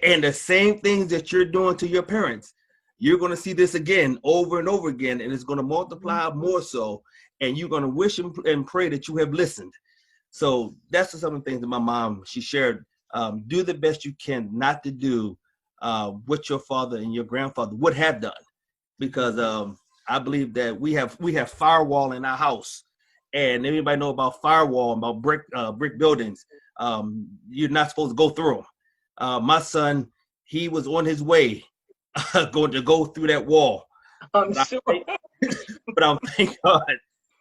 And the same things that you're doing to your parents, you're going to see this again over and over again, and it's going to multiply more so. And you're going to wish and pray that you have listened. So that's some of the things that my mom, she shared. Do the best you can not to do what your father and your grandfather would have done, because I believe that we have firewall in our house, and everybody know about firewall, about brick buildings. You're not supposed to go through them. My son, he was on his way going to go through that wall.
I'm sure.
But I thank God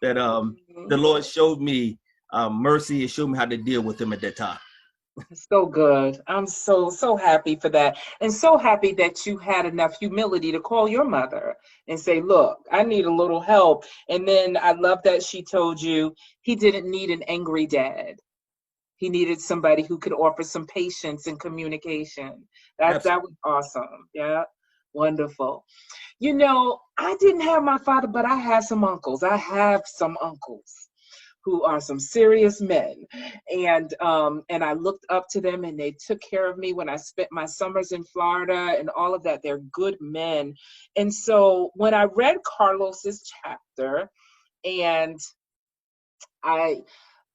that the Lord showed me mercy and showed me how to deal with him at that time.
So good. I'm so happy for that. And so happy that you had enough humility to call your mother and say, look, I need a little help. And then I love that she told you he didn't need an angry dad. He needed somebody who could offer some patience and communication. That was awesome. Yeah. Wonderful. You know, I didn't have my father, but I have some uncles. I have some uncles who are some serious men. And I looked up to them, and they took care of me when I spent my summers in Florida and all of that. They're good men. And so when I read Carlos's chapter, and I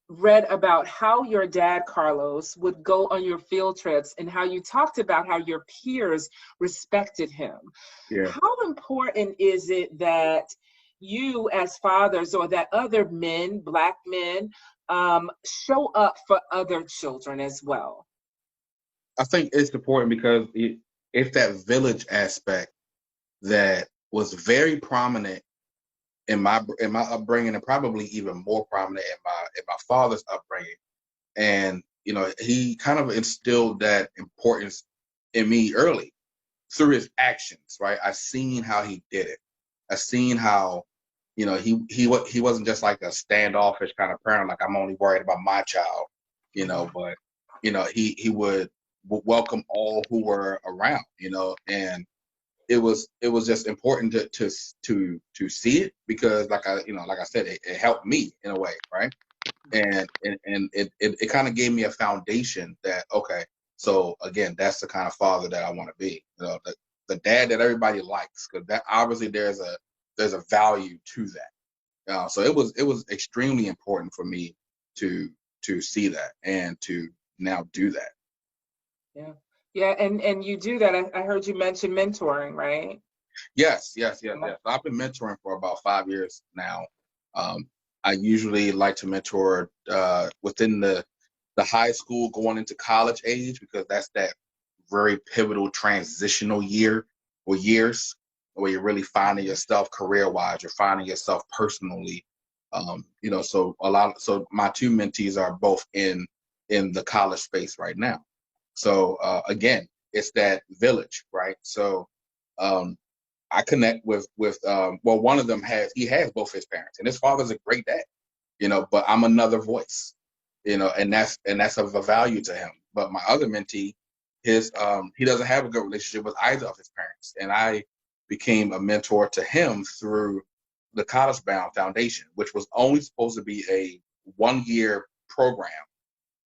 read about how your dad, Carlos, would go on your field trips, and how you talked about how your peers respected him.
Yeah.
How important is it that you as fathers, or that other men, Black men, show up for other children as well?
I think it's important because it's that village aspect that was very prominent in my upbringing, and probably even more prominent in my father's upbringing. And you know, he kind of instilled that importance in me early through his actions. Right, I seen how he did it. I seen how, you know, he wasn't just like a standoffish kind of parent, like I'm only worried about my child, you know, but you know, he would welcome all who were around, you know, and it was just important to see it, because like I said, it helped me in a way, right? And it kind of gave me a foundation that, okay, so again, that's the kind of father that I want to be, you know, the dad that everybody likes, because that obviously there's there's a value to that. So it was extremely important for me to see that and to now do that.
Yeah, and you do that. I heard you mention mentoring, right?
Yes. I've been mentoring for about 5 years now. I usually like to mentor within the high school going into college age, because that's that very pivotal transitional year or years where you're really finding yourself career-wise, you're finding yourself personally. So my two mentees are both in the college space right now. So again, it's that village, right? So I connect with one of them has both his parents, and his father's a great dad, but I'm another voice, and that's of a value to him. But my other mentee, he doesn't have a good relationship with either of his parents, and I became a mentor to him through the College Bound Foundation, which was only supposed to be a 1-year program,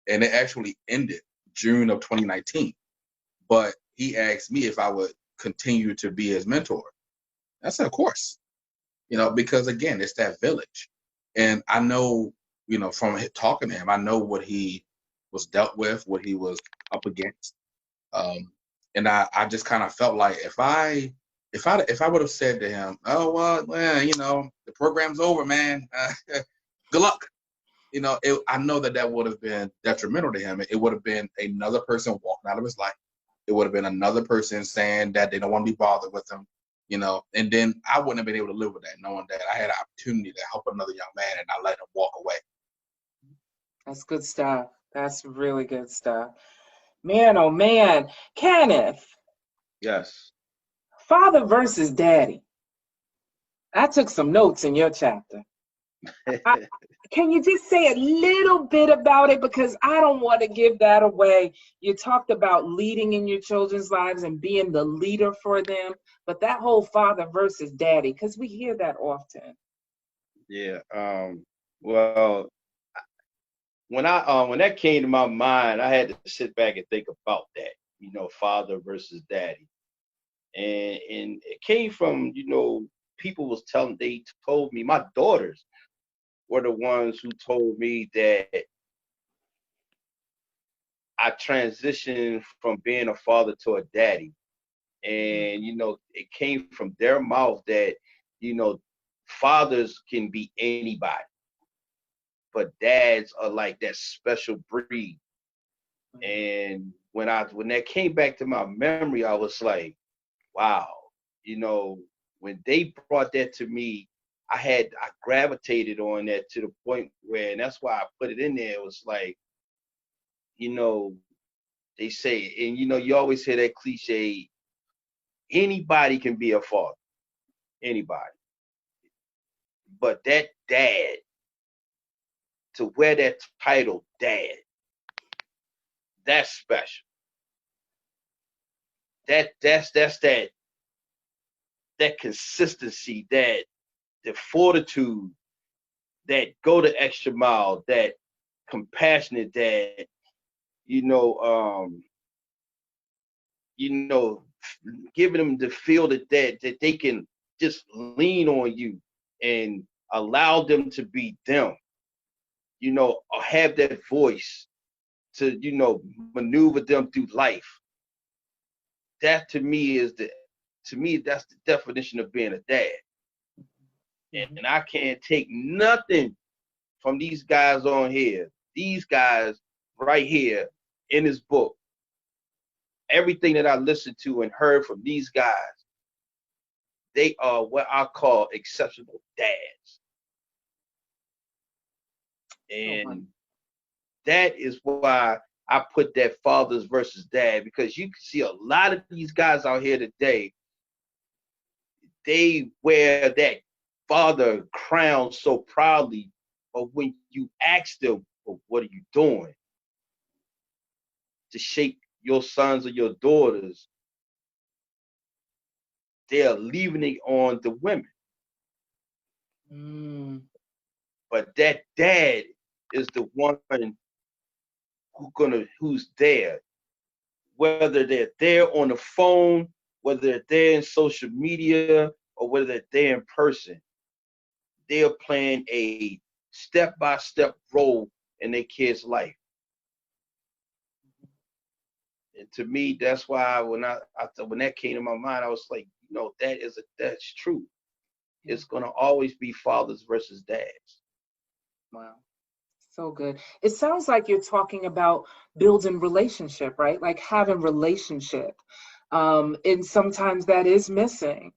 and it actually ended June of 2019. But he asked me if I would continue to be his mentor. I said, of course, because again, it's that village. And I know, from talking to him, I know what he was dealt with, what he was up against. And I just kind of felt like if I would have said to him, oh, well, the program's over, man. Good luck. I know that would have been detrimental to him. It would have been another person walking out of his life. It would have been another person saying that they don't want to be bothered with him, and then I wouldn't have been able to live with that, knowing that I had an opportunity to help another young man and I let him walk away.
That's good stuff. That's really good stuff. Man, oh man. Kenneth.
Yes.
Father versus daddy. I took some notes in your chapter. Can you just say a little bit about it? Because I don't want to give that away. You talked about leading in your children's lives and being the leader for them, but that whole father versus daddy, because we hear that often.
Yeah. Well, when that came to my mind, I had to sit back and think about that, father versus daddy. And it came from, people they told me, my daughters were the ones who told me that I transitioned from being a father to a daddy. And, it came from their mouth that, fathers can be anybody, but dads are like that special breed. And when that came back to my memory, I was like, wow, when they brought that to me, I gravitated on that to the point where, and that's why I put it in there. It was like, they say, and you always hear that cliche, anybody can be a father, anybody. But that dad, to wear that title, dad, that's special. That's that consistency, that the fortitude, that go the extra mile, that compassionate, that giving them the feel that they can just lean on you and allow them to be them, or have that voice to maneuver them through life. That to me that's the definition of being a dad. And I can't take nothing from these guys on here, these guys right here in this book. Everything that I listened to and heard from these guys, they are what I call exceptional dads. And that is why I put that fathers versus dad, because you can see a lot of these guys out here today, they wear that father crown so proudly, but when you ask them, well, what are you doing to shape your sons or your daughters, they're leaving it on the women. But that dad is the one who's there, whether they're there on the phone, whether they're there in social media, or whether they're in person, they are playing a step-by-step role in their kid's life. And to me, that's why when that came to my mind, I was like, you know, that's true. It's gonna always be fathers versus dads.
Wow. So good. It sounds like you're talking about building relationship, right? Like having relationship. And sometimes that is missing.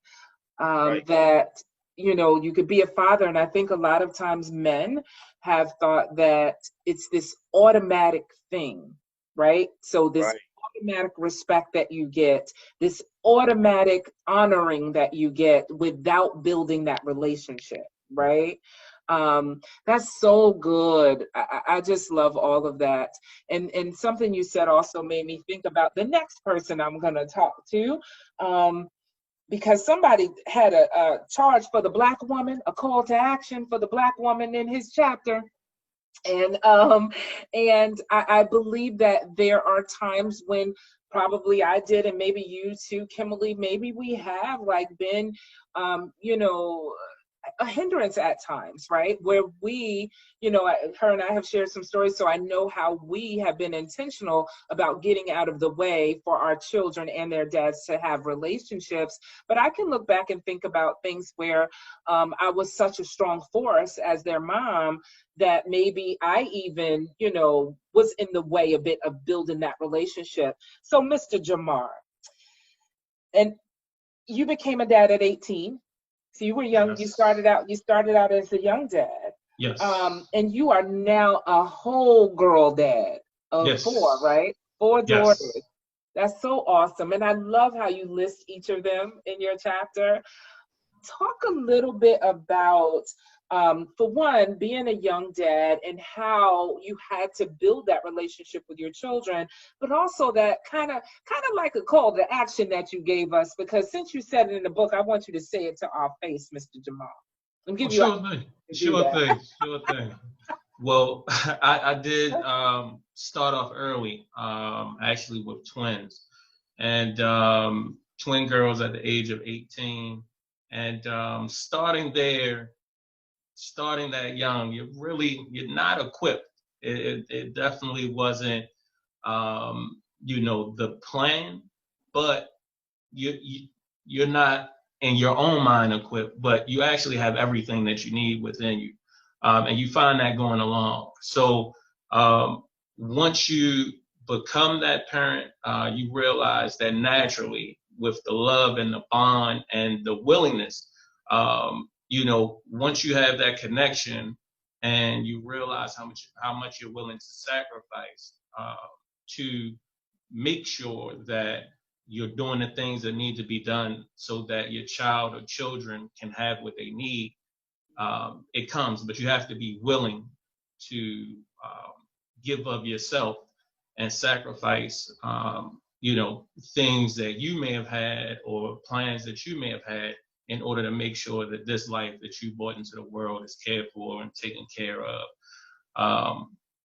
Right.
That, you know, you could be a father. And I think a lot of times men have thought that it's this automatic thing, right? So this
Right.
automatic respect that you get, this automatic honoring that you get without building that relationship, right? That's so good. I just love all of that. And something you said also made me think about the next person I'm going to talk to. Because somebody had a charge for the Black woman, a call to action for the Black woman in his chapter. And I believe that there are times when probably I did, and maybe you too, Kimmoly, maybe we have like been, you know, a hindrance at times, right? Where we, you know, her and I have shared some stories, so I know how we have been intentional about getting out of the way for our children and their dads to have relationships. But I can look back and think about things where I was such a strong force as their mom that maybe I even, you know, was in the way a bit of building that relationship. So Mr. Jamar, and you became a dad at 18. So you were young.
Yes.
You started out as a young dad.
Yes.
And you are now a whole girl dad of
Yes.
4, right? 4
Yes.
daughters. That's so awesome. And I love how you list each of them in your chapter. Talk a little bit about, for one, being a young dad and how you had to build that relationship with your children, but also that kind of like a call to action that you gave us, because since you said it in the book, I want you to say it to our face, Mr. Jamal. And give
Sure thing. Well, I did start off early, actually with twins, and twin girls at the age of 18. And starting that young, you're not equipped. It definitely wasn't, you know, the plan, but you're not in your own mind equipped, but you actually have everything that you need within you. And you find that going along. So once you become that parent, you realize that naturally, with the love and the bond and the willingness, you know, once you have that connection and you realize how much you're willing to sacrifice to make sure that you're doing the things that need to be done so that your child or children can have what they need, it comes, but you have to be willing to give of yourself and sacrifice, you know, things that you may have had or plans that you may have had in order to make sure that this life that you brought into the world is cared for and taken care of.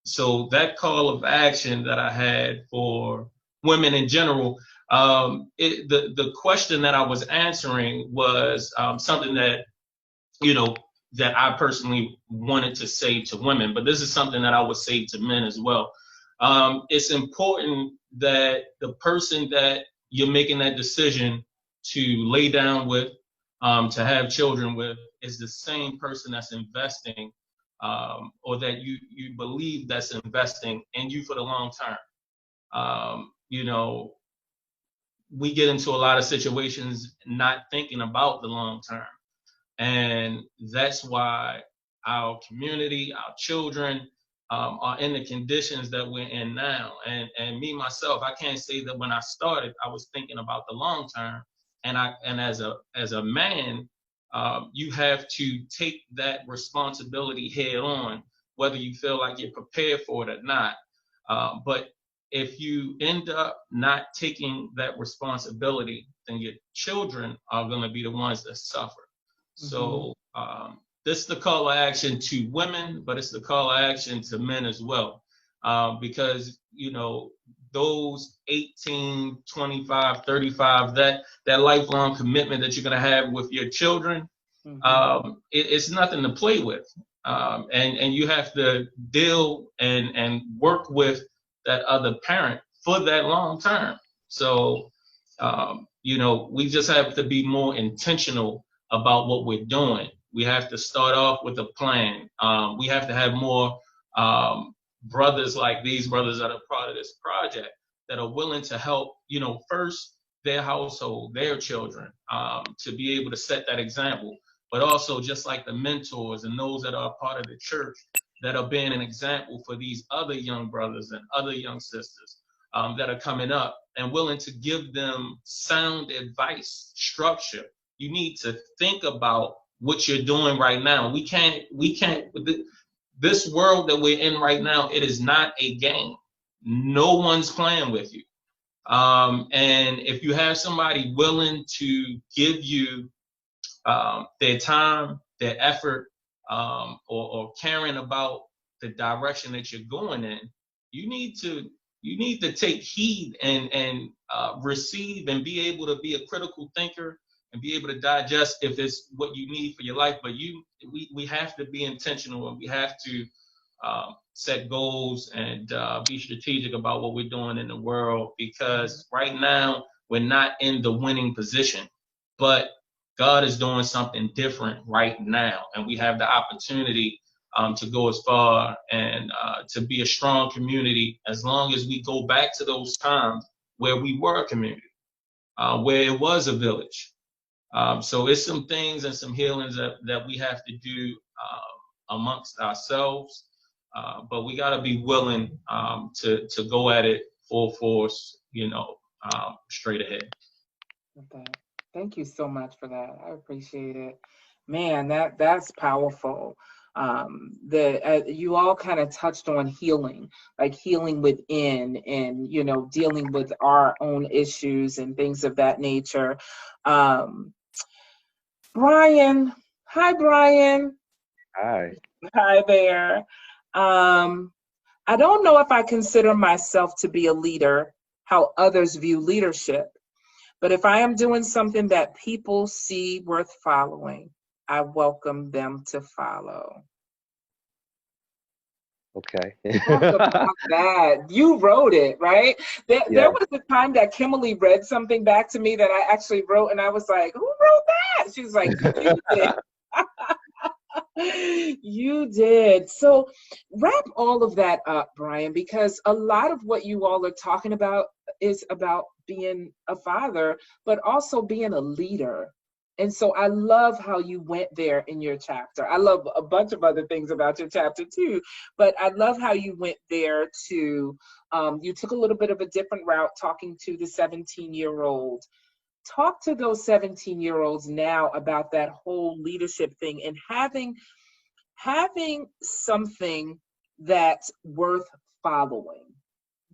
So that call of action that I had for women in general, the question that I was answering was something that, you know, that I personally wanted to say to women, but this is something that I would say to men as well. It's important that the person that you're making that decision to lay down with, to have children with, is the same person that's investing, or that you believe that's investing in you for the long term. You know, we get into a lot of situations not thinking about the long term. And that's why our community, our children, are in the conditions that we're in now. And me, myself, I can't say that when I started, I was thinking about the long term. And as a man, you have to take that responsibility head on, whether you feel like you're prepared for it or not. But if you end up not taking that responsibility, then your children are going to be the ones that suffer. So this is the call to action to women, but it's the call to action to men as well. Because, you know, those 18, 25, 35, that lifelong commitment that you're going to have with your children, it's nothing to play with. And you have to deal and work with that other parent for that long term. So, we just have to be more intentional about what we're doing. We have to start off with a plan. We have to have more brothers like these brothers that are part of this project that are willing to help, first their household, their children, to be able to set that example, but also just like the mentors and those that are part of the church that are being an example for these other young brothers and other young sisters that are coming up, and willing to give them sound advice, structure. You need to think about what you're doing right now. We can't, this world that we're in right now, it is not a game. No one's playing with you. And if you have somebody willing to give you their time, their effort, or caring about the direction that you're going in, you need to take heed and receive and be able to be a critical thinker and be able to digest if it's what you need for your life. But we have to be intentional, and we have to set goals and be strategic about what we're doing in the world, because right now we're not in the winning position, but God is doing something different right now, and we have the opportunity to go as far and to be a strong community, as long as we go back to those times where we were a community, where it was a village. So it's some things and some healings that we have to do amongst ourselves, but we got to be willing to go at it full force, straight ahead.
Okay. Thank you so much for that. I appreciate it. Man, that's powerful. You all kind of touched on healing, like healing within, and dealing with our own issues and things of that nature. Brian, hi Brian.
Hi.
Hi there. I don't know if I consider myself to be a leader, how others view leadership. But if I am doing something that people see worth following, I welcome them to follow.
Okay.
Talk about that. You wrote it, right? There was a time that Kimmoly read something back to me that I actually wrote, and I was like, who wrote that? She was like, you did. You did. So wrap all of that up, Brian, because a lot of what you all are talking about is about being a father, but also being a leader. And so I love how you went there in your chapter. I love a bunch of other things about your chapter too, but I love how you went there to, you took a little bit of a different route talking to the 17-year-old. Talk to those 17-year-olds now about that whole leadership thing and having something that's worth following,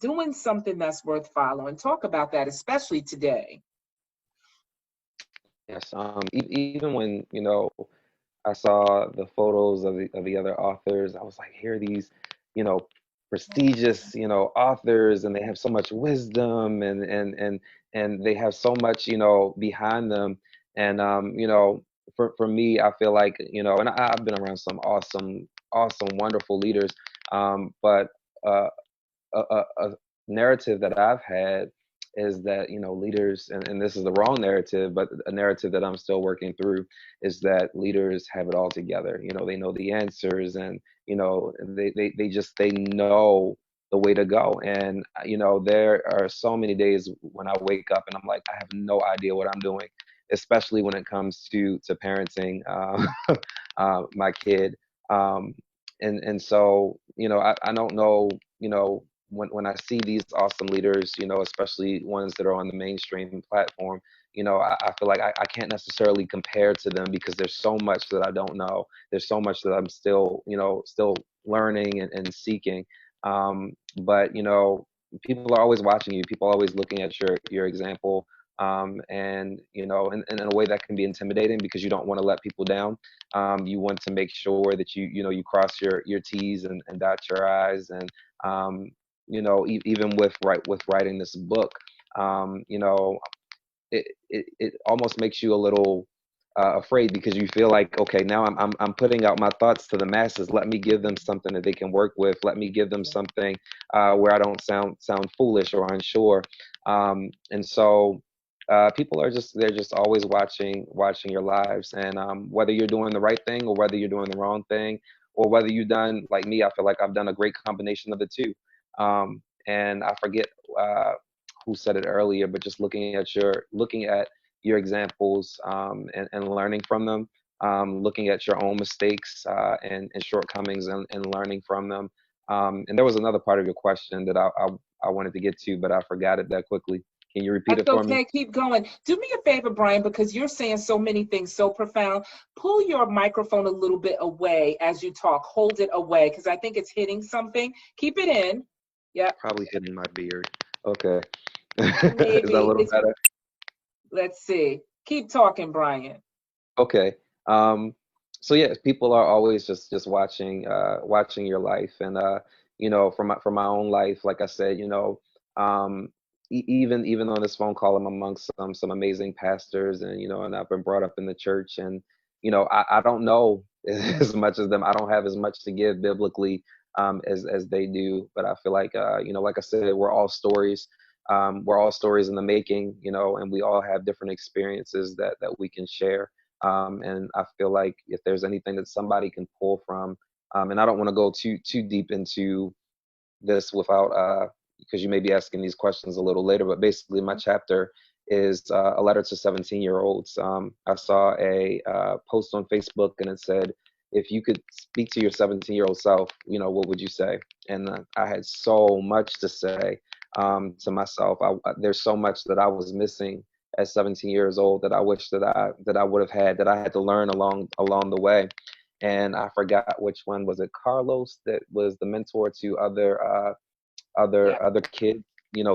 doing something that's worth following. Talk about that, especially today.
Yes. Even when I saw the photos of the other authors, I was like, here are these, prestigious, authors, and they have so much wisdom, and they have so much, behind them. And for me, I feel like, and I've been around some awesome, wonderful leaders, but a narrative that I've had is that leaders, and this is the wrong narrative, but a narrative that I'm still working through, is that leaders have it all together. They know the answers, and they know the way to go. And there are so many days when I wake up and I'm like, I have no idea what I'm doing, especially when it comes to parenting my kid. And so I don't know, when I see these awesome leaders, especially ones that are on the mainstream platform, I feel like I can't necessarily compare to them, because there's so much that I don't know. There's so much that I'm still learning and seeking. But people are always watching you. People are always looking at your example. And and in a way that can be intimidating, because you don't want to let people down. You want to make sure that you cross your T's and dot your I's, and even with writing this book, it almost makes you a little afraid, because you feel like, okay, now I'm putting out my thoughts to the masses. Let me give them something that they can work with. Let me give them something where I don't sound foolish or unsure. And so people they're just always watching your lives, and whether you're doing the right thing or whether you're doing the wrong thing, or whether you've done, like me, I feel like I've done a great combination of the two. And I forget who said it earlier, but just looking at your examples, and learning from them, looking at your own mistakes and shortcomings, and learning from them. And there was another part of your question that I wanted to get to, but I forgot it that quickly. Can you repeat
That's
it for me?
okay. Keep going. Do me a favor, Brian, because you're saying so many things so profound. Pull your microphone a little bit away as you talk. Hold it away, because I think it's hitting something. Keep it in. Yeah.
Probably hitting my beard. Okay.
Maybe
Is that a little
it's,
better?
let's see. Keep talking, Brian.
Okay. So yeah, people are always just watching your life, and from my own life, like I said, even on this phone call, I'm amongst some amazing pastors, and I've been brought up in the church, and I don't know as much as them. I don't have as much to give biblically as they do, but I feel like like I said, we're all stories. We're all stories in the making, and we all have different experiences that we can share. And I feel like if there's anything that somebody can pull from, and I don't want to go too deep into this without, because you may be asking these questions a little later, but basically my chapter is a letter to 17-year-olds. I saw a post on Facebook, and it said, if you could speak to your 17-year-old self, what would you say? And I had so much to say to myself. There's so much that I was missing at 17 years old that I wish that I would have had, that I had to learn along the way. And I forgot which one was it. Carlos, that was the mentor to other kids.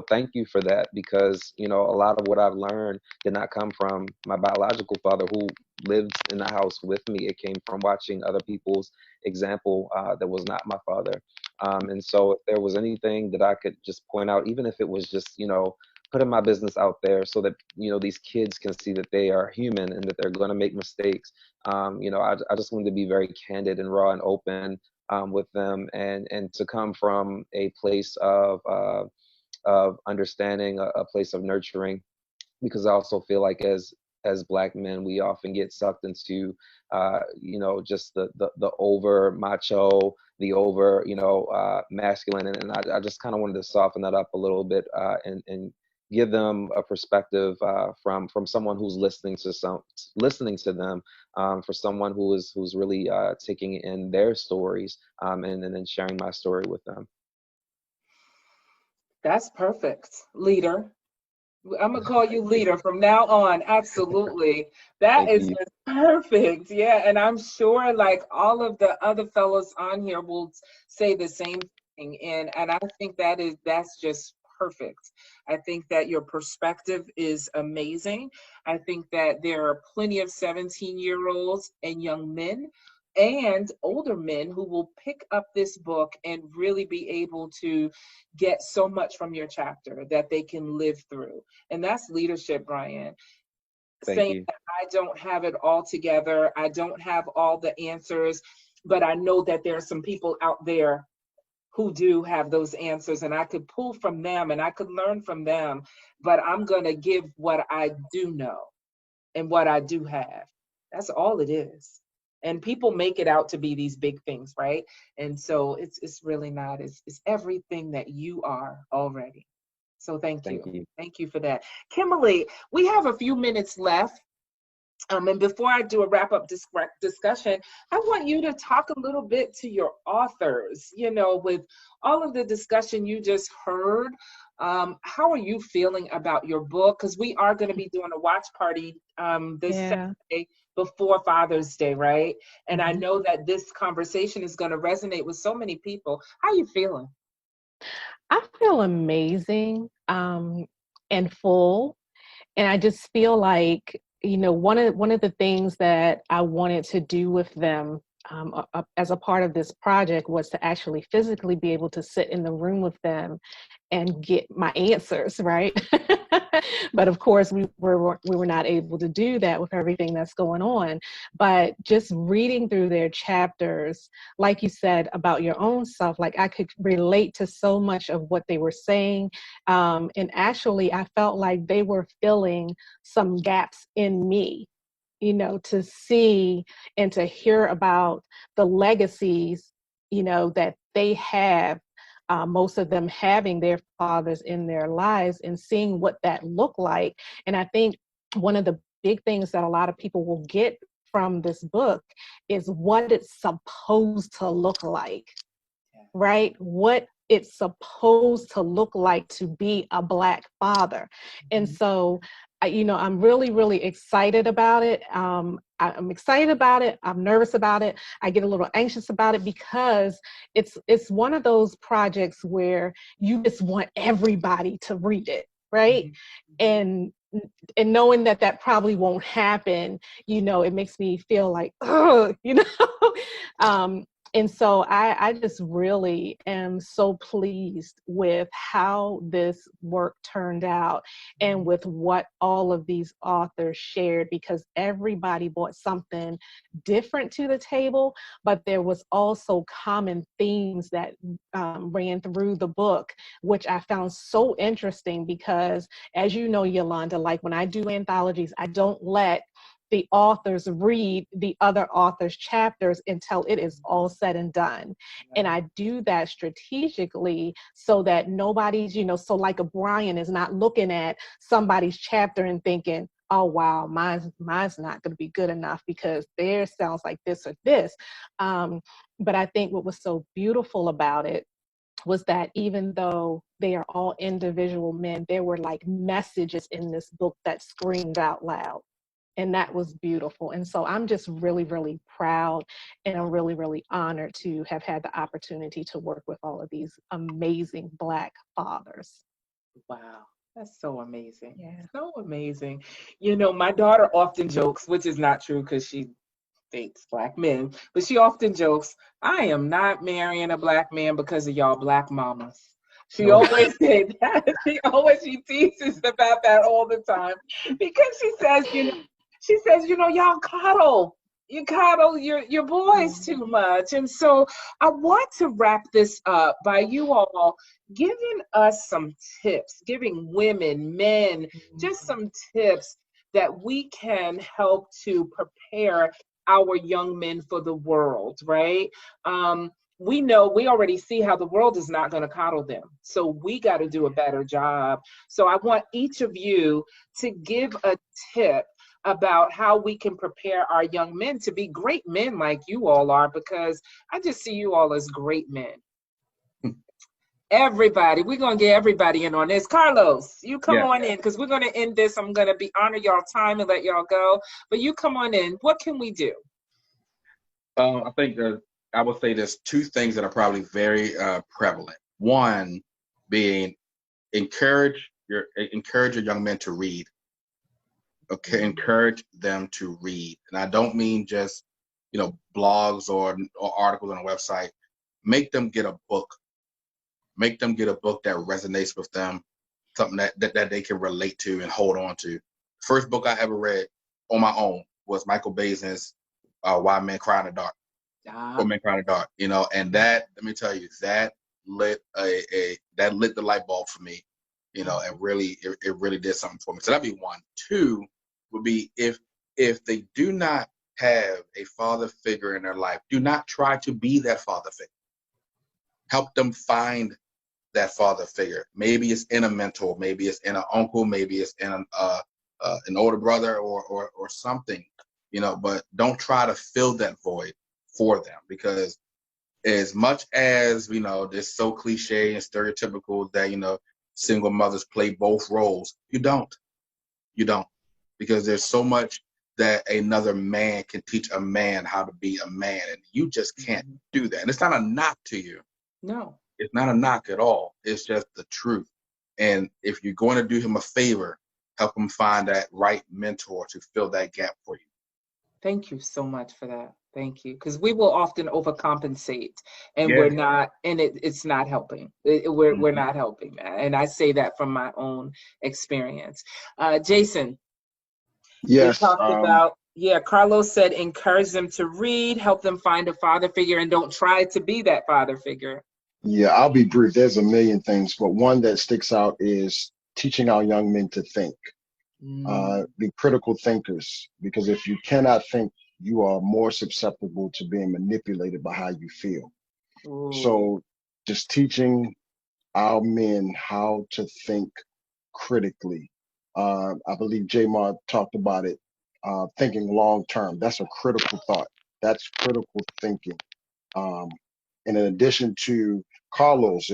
Thank you for that, because a lot of what I've learned did not come from my biological father, who lived in the house with me. It came from watching other people's example that was not my father. And so if there was anything that I could just point out, even if it was just putting my business out there so that these kids can see that they are human and that they're going to make mistakes. I just wanted to be very candid and raw and open with them, and to come from a place of understanding, a place of nurturing, because I also feel like as Black men, we often get sucked into just the over macho, the over masculine, and I just kind of wanted to soften that up a little bit, and give them a perspective from someone who's listening to them, for someone who's really taking in their stories, and then sharing my story with them.
That's perfect, leader. I'm gonna call you leader from now on. Absolutely. That is just perfect. Yeah. And I'm sure like all of the other fellows on here will say the same thing. And I think that's just perfect. I think that your perspective is amazing. I think that there are plenty of 17-year-olds and young men and older men who will pick up this book and really be able to get so much from your chapter that they can live through. And that's leadership, Brian. Saying that I don't have it all together, I don't have all the answers, but I know that there are some people out there who do have those answers, and I could pull from them and I could learn from them, but I'm going to give what I do know and what I do have. That's all it is. And people make it out to be these big things, right? And so it's really not. It's everything that you are already. So thank you. Thank you for that. Kimmoly, we have a few minutes left. And before I do a wrap-up discussion, I want you to talk a little bit to your authors, with all of the discussion you just heard. How are you feeling about your book? Because we are going to be doing a watch party this Saturday before Father's Day, right? And I know that this conversation is going to resonate with so many people. How are you feeling?
I feel amazing and full. And I just feel like, one of the things that I wanted to do with them as a part of this project was to actually physically be able to sit in the room with them and get my answers, right? But of course, we were not able to do that with everything that's going on. But just reading through their chapters, like you said about your own self, like I could relate to so much of what they were saying. And actually, I felt like they were filling some gaps in me, you know, to see and to hear about the legacies, you know, that they have, most of them having their fathers in their lives and seeing what that looked like. And I think one of the big things that a lot of people will get from this book is what it's supposed to look like, right? What it's supposed to look like to be a Black father. And so, you know, I'm really, really excited about it. I'm excited about it. I'm nervous about it. I get a little anxious about it because it's one of those projects where you just want everybody to read it, right? And knowing that that probably won't happen, you know, it makes me feel like, oh, you know. And so I just really am so pleased with how this work turned out and with what all of these authors shared, because everybody brought something different to the table, but there was also common themes that ran through the book, which I found so interesting because, as you know, Yolanda, like when I do anthologies, I don't let the authors read the other authors' chapters until it is all said and done. And I do that strategically so that nobody's, you know, so like a Brian is not looking at somebody's chapter and thinking, oh, wow, mine's not going to be good enough because theirs sounds like this or this. But I think what was so beautiful about it was that even though they are all individual men, there were like messages in this book that screamed out loud. And that was beautiful. And so I'm just really, really proud, and I'm really, really honored to have had the opportunity to work with all of these amazing Black fathers.
Wow, that's so amazing.
Yeah.
So amazing. You know, my daughter often jokes, which is not true because she dates Black men, but she often jokes, I am not marrying a Black man because of y'all Black mamas. She always said that. She teases about that all the time because she says, you know, y'all coddle. You coddle your boys too much. And so I want to wrap this up by you all giving us some tips, giving women, men, just some tips that we can help to prepare our young men for the world, right? We know, we already see how the world is not going to coddle them. So we got to do a better job. So I want each of you to give a tip about how we can prepare our young men to be great men like you all are, because I just see you all as great men. Everybody, we're going to get everybody in on this. Carlos, you come on in, because we're going to end this. I'm going to honor y'all time and let y'all go, but you come on in. What can we do?
I think I would say there's two things that are probably very prevalent. One being encourage your young men to read. Okay, encourage them to read, and I don't mean just, you know, blogs or articles on a website. Make them get a book. Make them get a book that resonates with them, something that they can relate to and hold on to. First book I ever read on my own was Michael Basin's Why Men Cry in the Dark. Or Men Cry in the Dark, you know, and that, let me tell you, that lit that lit the light bulb for me, you know, and really it really did something for me. So that'd be one. Two would be if they do not have a father figure in their life, do not try to be that father figure. Help them find that father figure. Maybe it's in a mentor, maybe it's in an uncle, maybe it's in an older brother or something, you know, but don't try to fill that void for them, because as much as, you know, this so cliche and stereotypical that, you know, single mothers play both roles, you don't, because there's so much that another man can teach a man how to be a man, and you just can't do that. And it's not a knock to you.
No,
it's not a knock at all. It's just the truth. And if you're going to do him a favor, help him find that right mentor to fill that gap for you.
Thank you so much for that. Thank you. Because we will often overcompensate, and
Yeah.
we're not, and it's not helping. We're
Mhm.
not helping that. And I say that from my own experience. Jason, we
Yes.
talked about, yeah, Carlos said encourage them to read, help them find a father figure, and don't try to be that father figure.
Yeah, I'll be brief. There's a million things, but one that sticks out is teaching our young men to think, be critical thinkers, because if you cannot think, you are more susceptible to being manipulated by how you feel.
Ooh.
So just teaching our men how to think critically. I believe Jamar talked about it, thinking long term. That's a critical thought. That's critical thinking. And in addition to Carlos,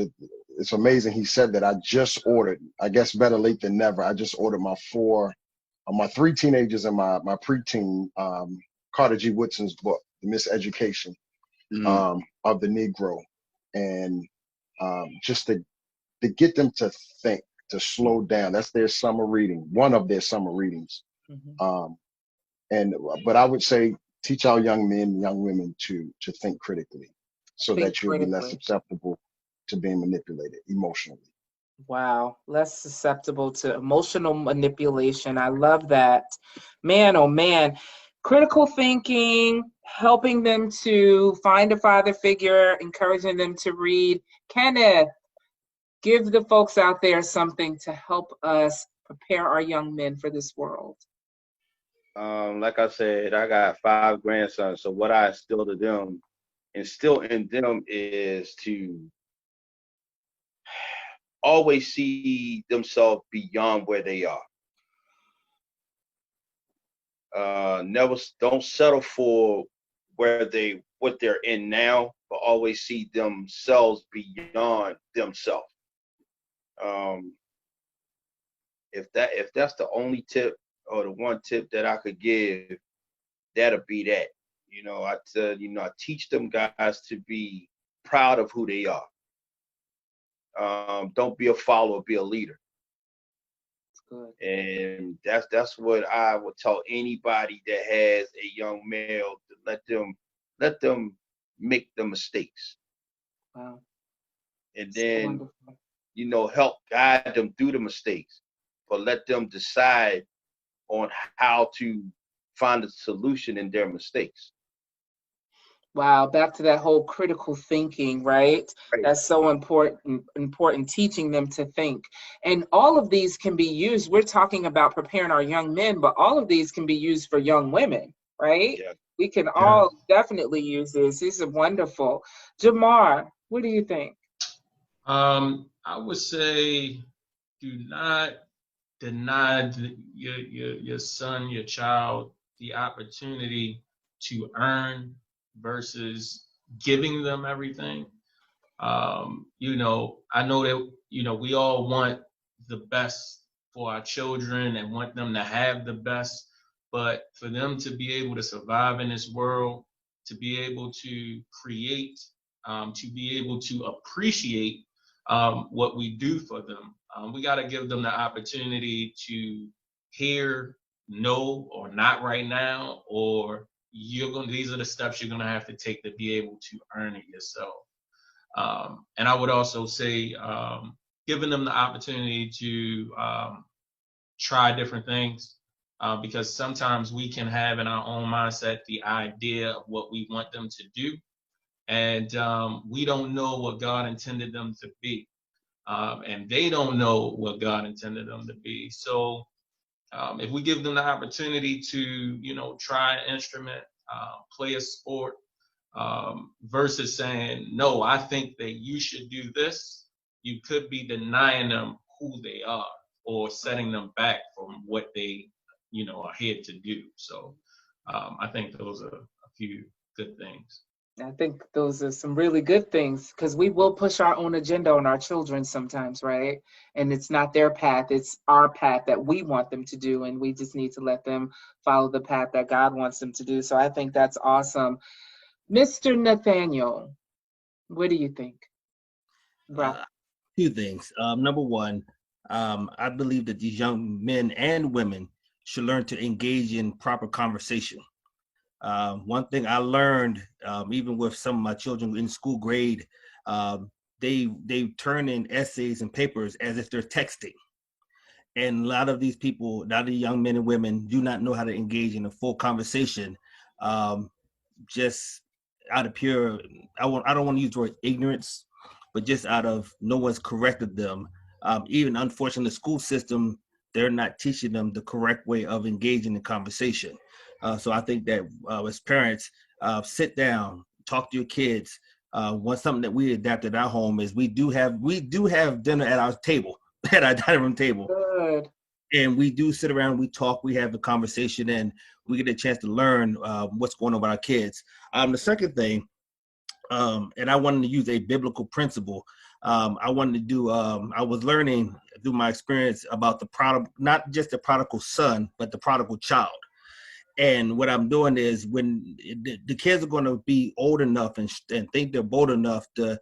it's amazing he said that. I just ordered, I guess better late than never, I just ordered my 3 teenagers and my preteen, Carter G. Woodson's book, The Miseducation of the Negro. And just to get them to think, to slow down. That's their summer reading, one of their summer readings. But I would say teach our young men, young women to think critically, so that you'll be less susceptible to being manipulated emotionally.
Wow, less susceptible to emotional manipulation. I love that. Man, oh man. Critical thinking, helping them to find a father figure, encouraging them to read. Kenneth, give the folks out there something to help us prepare our young men for this world.
Like I said, I got 5 grandsons. So what I instill in them is to always see themselves beyond where they are. Don't settle for what they're in now, but always see themselves beyond themselves. If that's the only tip or the one tip that I could give, that'll be that. I teach them guys to be proud of who they are. Don't be a follower, be a leader.
Good.
And that's what I would tell anybody that has a young male, to let them make the mistakes.
Wow.
And then, help guide them through the mistakes, but let them decide on how to find a solution in their mistakes.
Wow, back to that whole critical thinking, right? That's so important, teaching them to think. And all of these can be used. We're talking about preparing our young men, but all of these can be used for young women, right?
Yeah.
We can all definitely use this. This is wonderful. Jamar, what do you think?
I would say do not deny your son, your child, the opportunity to earn versus giving them everything. I know that, we all want the best for our children and want them to have the best, but for them to be able to survive in this world, to be able to create, to be able to appreciate what we do for them, we got to give them the opportunity to hear no or not right now, or these are the steps you're going to have to take to be able to earn it yourself. And I would also say giving them the opportunity to try different things, because sometimes we can have in our own mindset the idea of what we want them to do, and we don't know what God intended them to be, and they don't know what God intended them to be. So if we give them the opportunity to try an instrument, play a sport, versus saying, no, I think that you should do this, you could be denying them who they are or setting them back from what they, are here to do. So I think those are a few good things.
I think those are some really good things, because we will push our own agenda on our children sometimes, right? And it's not their path, it's our path that we want them to do, and we just need to let them follow the path that God wants them to do. So I think that's awesome. Mr. Nathaniel, what do you think?
Two things. Number one, I believe that these young men and women should learn to engage in proper conversation. One thing I learned, even with some of my children in school grade, they turn in essays and papers as if they're texting. And a lot of these people, a lot of the young men and women do not know how to engage in a full conversation, just out of pure, I don't want to use the word ignorance, but just out of no one's corrected them. Even unfortunately, the school system, they're not teaching them the correct way of engaging in conversation. So I think that as parents, sit down, talk to your kids. Something that we adapted at our home is we do have dinner at our table, at our dining room table.
Good.
And we do sit around, we talk, we have a conversation, and we get a chance to learn what's going on with our kids. The second thing, and I wanted to use a biblical principle. I was learning through my experience about not just the prodigal son, but the prodigal child. And what I'm doing is when the kids are going to be old enough and think they're bold enough to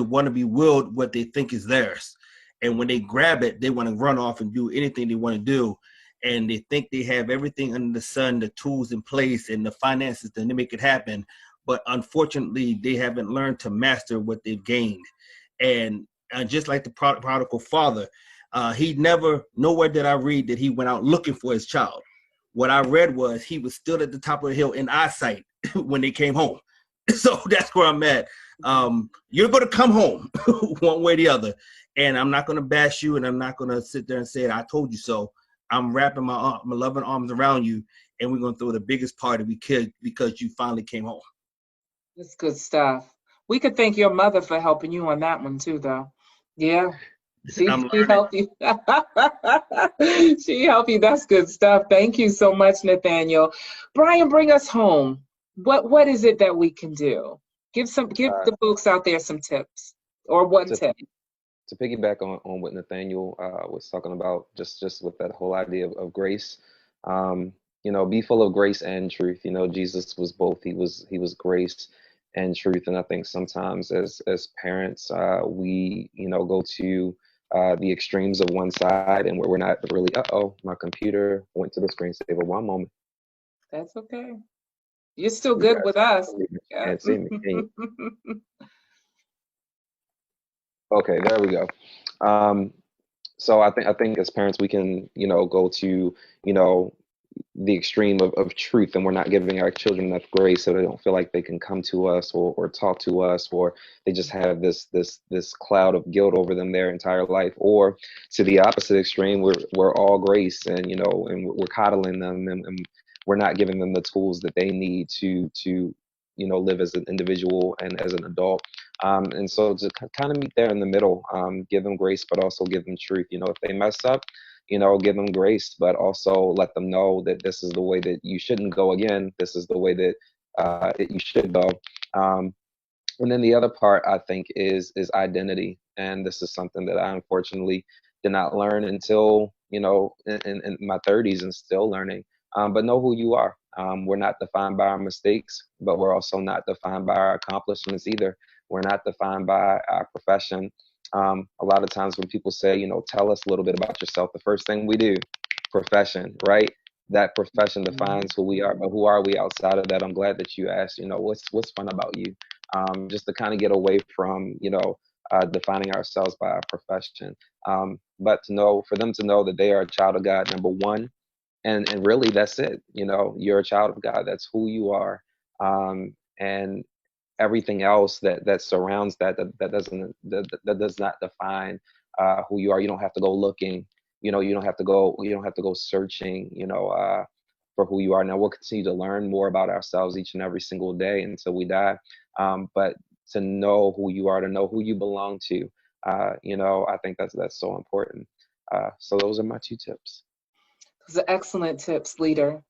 want to be willed what they think is theirs. And when they grab it, they want to run off and do anything they want to do. And they think they have everything under the sun, the tools in place and the finances to make it happen. But unfortunately, they haven't learned to master what they've gained. And just like the prodigal father, nowhere did I read that he went out looking for his child. What I read was he was still at the top of the hill in eyesight when they came home. So that's where I'm at. You're going to come home one way or the other. And I'm not going to bash you, and I'm not going to sit there and say, I told you so. I'm wrapping my loving arms around you, and we're going to throw the biggest party we could because you finally came home.
That's good stuff. We could thank your mother for helping you on that one too, though. Yeah. She helped you. She helped you. That's good stuff. Thank you so much, Nathaniel. Brian, bring us home. What is it that we can do? Give the folks out there some tips, or one tip.
To piggyback on what Nathaniel was talking about, just with that whole idea of grace, be full of grace and truth. Jesus was both. He was grace and truth. And I think sometimes as parents, we go to the extremes of one side, and we're not really. My computer went to the screensaver. One moment.
That's okay. You're still good with us.
Can't see me. Can you? Okay, there we go. So I think as parents we can go to the extreme of truth, and we're not giving our children enough grace, so they don't feel like they can come to us or talk to us, or they just have this cloud of guilt over them their entire life. Or to the opposite extreme, we're all grace, and and we're coddling them, and we're not giving them the tools that they need to live as an individual and as an adult. And so to kind of meet there in the middle, give them grace, but also give them truth. If they mess up, give them grace, but also let them know that this is the way that you shouldn't go again. This is the way that you should go. And then the other part, I think, is identity. And this is something that I unfortunately did not learn until, in my 30s, and still learning. But know who you are. We're not defined by our mistakes, but we're also not defined by our accomplishments either. We're not defined by our profession. A lot of times when people say, tell us a little bit about yourself, the first thing we do, profession, right? That profession defines who we are, but who are we outside of that? I'm glad that you asked, what's fun about you? Just to kind of get away from, defining ourselves by our profession. But for them to know that they are a child of God, number one, and really that's it. You're a child of God. That's who you are. And everything else that surrounds that does not define who you are. You don't have to go looking. You don't have to go searching. For who you are. Now we'll continue to learn more about ourselves each and every single day until we die. But to know who you are, to know who you belong to, I think that's so important. So those are my 2 tips.
Those are excellent tips, leader.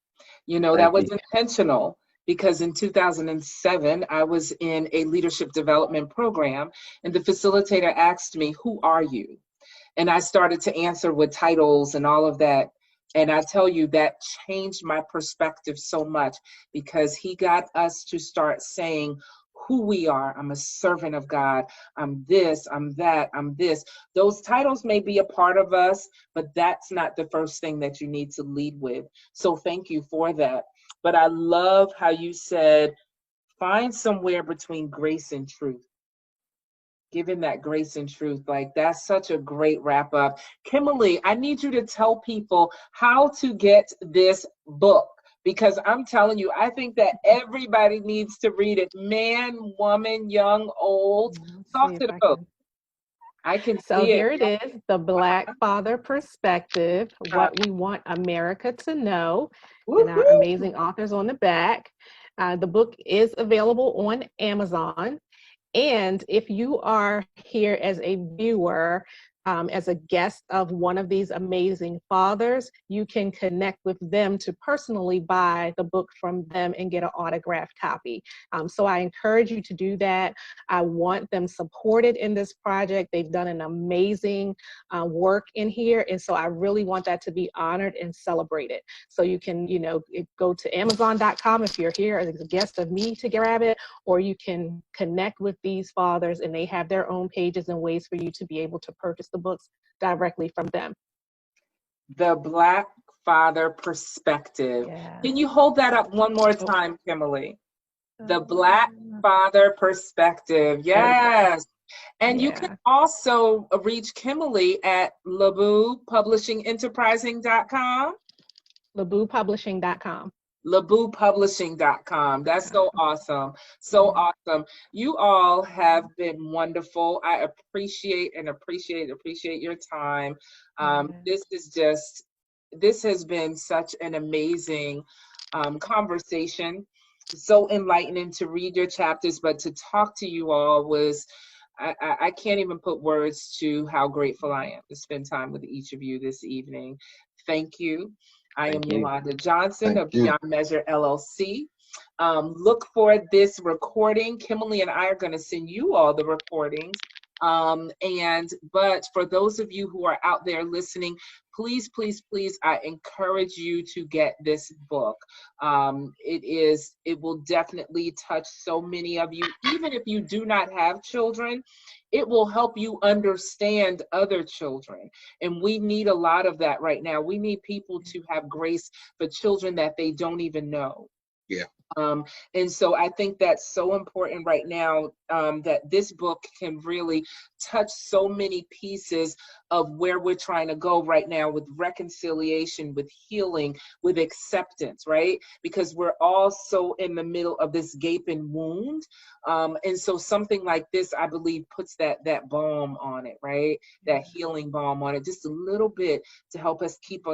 That was intentional, because in 2007, I was in a leadership development program, and the facilitator asked me, who are you? And I started to answer with titles and all of that. And I tell you, that changed my perspective so much, because he got us to start saying who we are. I'm a servant of God. I'm this, I'm that, I'm this. Those titles may be a part of us, but that's not the first thing that you need to lead with. So thank you for that. but I love how you said, find somewhere between grace and truth. Given that grace and truth, like that's such a great wrap up. Kimmoly, I need you to tell people how to get this book, because I'm telling you, I think that everybody needs to read it. Man, woman, young, old. Talk to the folks. I can
So
see
here
it.
it is, The Black Father Perspective, What We Want America to Know, and our amazing authors on the back. The book is available on Amazon. And if you are here as a viewer, as a guest of one of these amazing fathers, you can connect with them to personally buy the book from them and get an autographed copy. So I encourage you to do that. I want them supported in this project. They've done an amazing work in here. And so I really want that to be honored and celebrated. So you can, go to Amazon.com if you're here as a guest of me to grab it, or you can connect with these fathers and they have their own pages and ways for you to be able to purchase the books directly from them.
The Black Father Perspective.
Yeah.
Can you hold that up one more time, Kimmoly? The Black Father Perspective. Yes. And you can also reach Kimmoly at LaBooPublishingEnterprising.com.
LaBooPublishing.com.
LaBooPublishing.com. That's so awesome. So awesome. You all have been wonderful. I appreciate your time. This has been such an amazing conversation. So enlightening to read your chapters, but to talk to you all was, I can't even put words to how grateful I am to spend time with each of you this evening. Thank you. I am Yolanda Johnson of Beyond Measure LLC. Look for this recording. Kimmoly and I are going to send you all the recordings. But for those of you who are out there listening, please, please, please, I encourage you to get this book. It will definitely touch so many of you. Even if you do not have children, it will help you understand other children. And we need a lot of that right now. We need people to have grace for children that they don't even know.
Yeah.
And so I think that's so important right now, that this book can really touch so many pieces of where we're trying to go right now with reconciliation, with healing, with acceptance, right? Because we're all so in the middle of this gaping wound. And so something like this, I believe, puts that balm on it, right? That healing balm on it, just a little bit to help us keep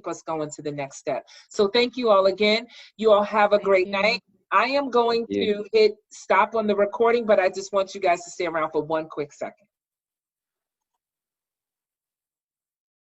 us going to the next step. So thank you all again. You all have a great night. I am going to hit stop on the recording, but I just want you guys to stay around for one quick second.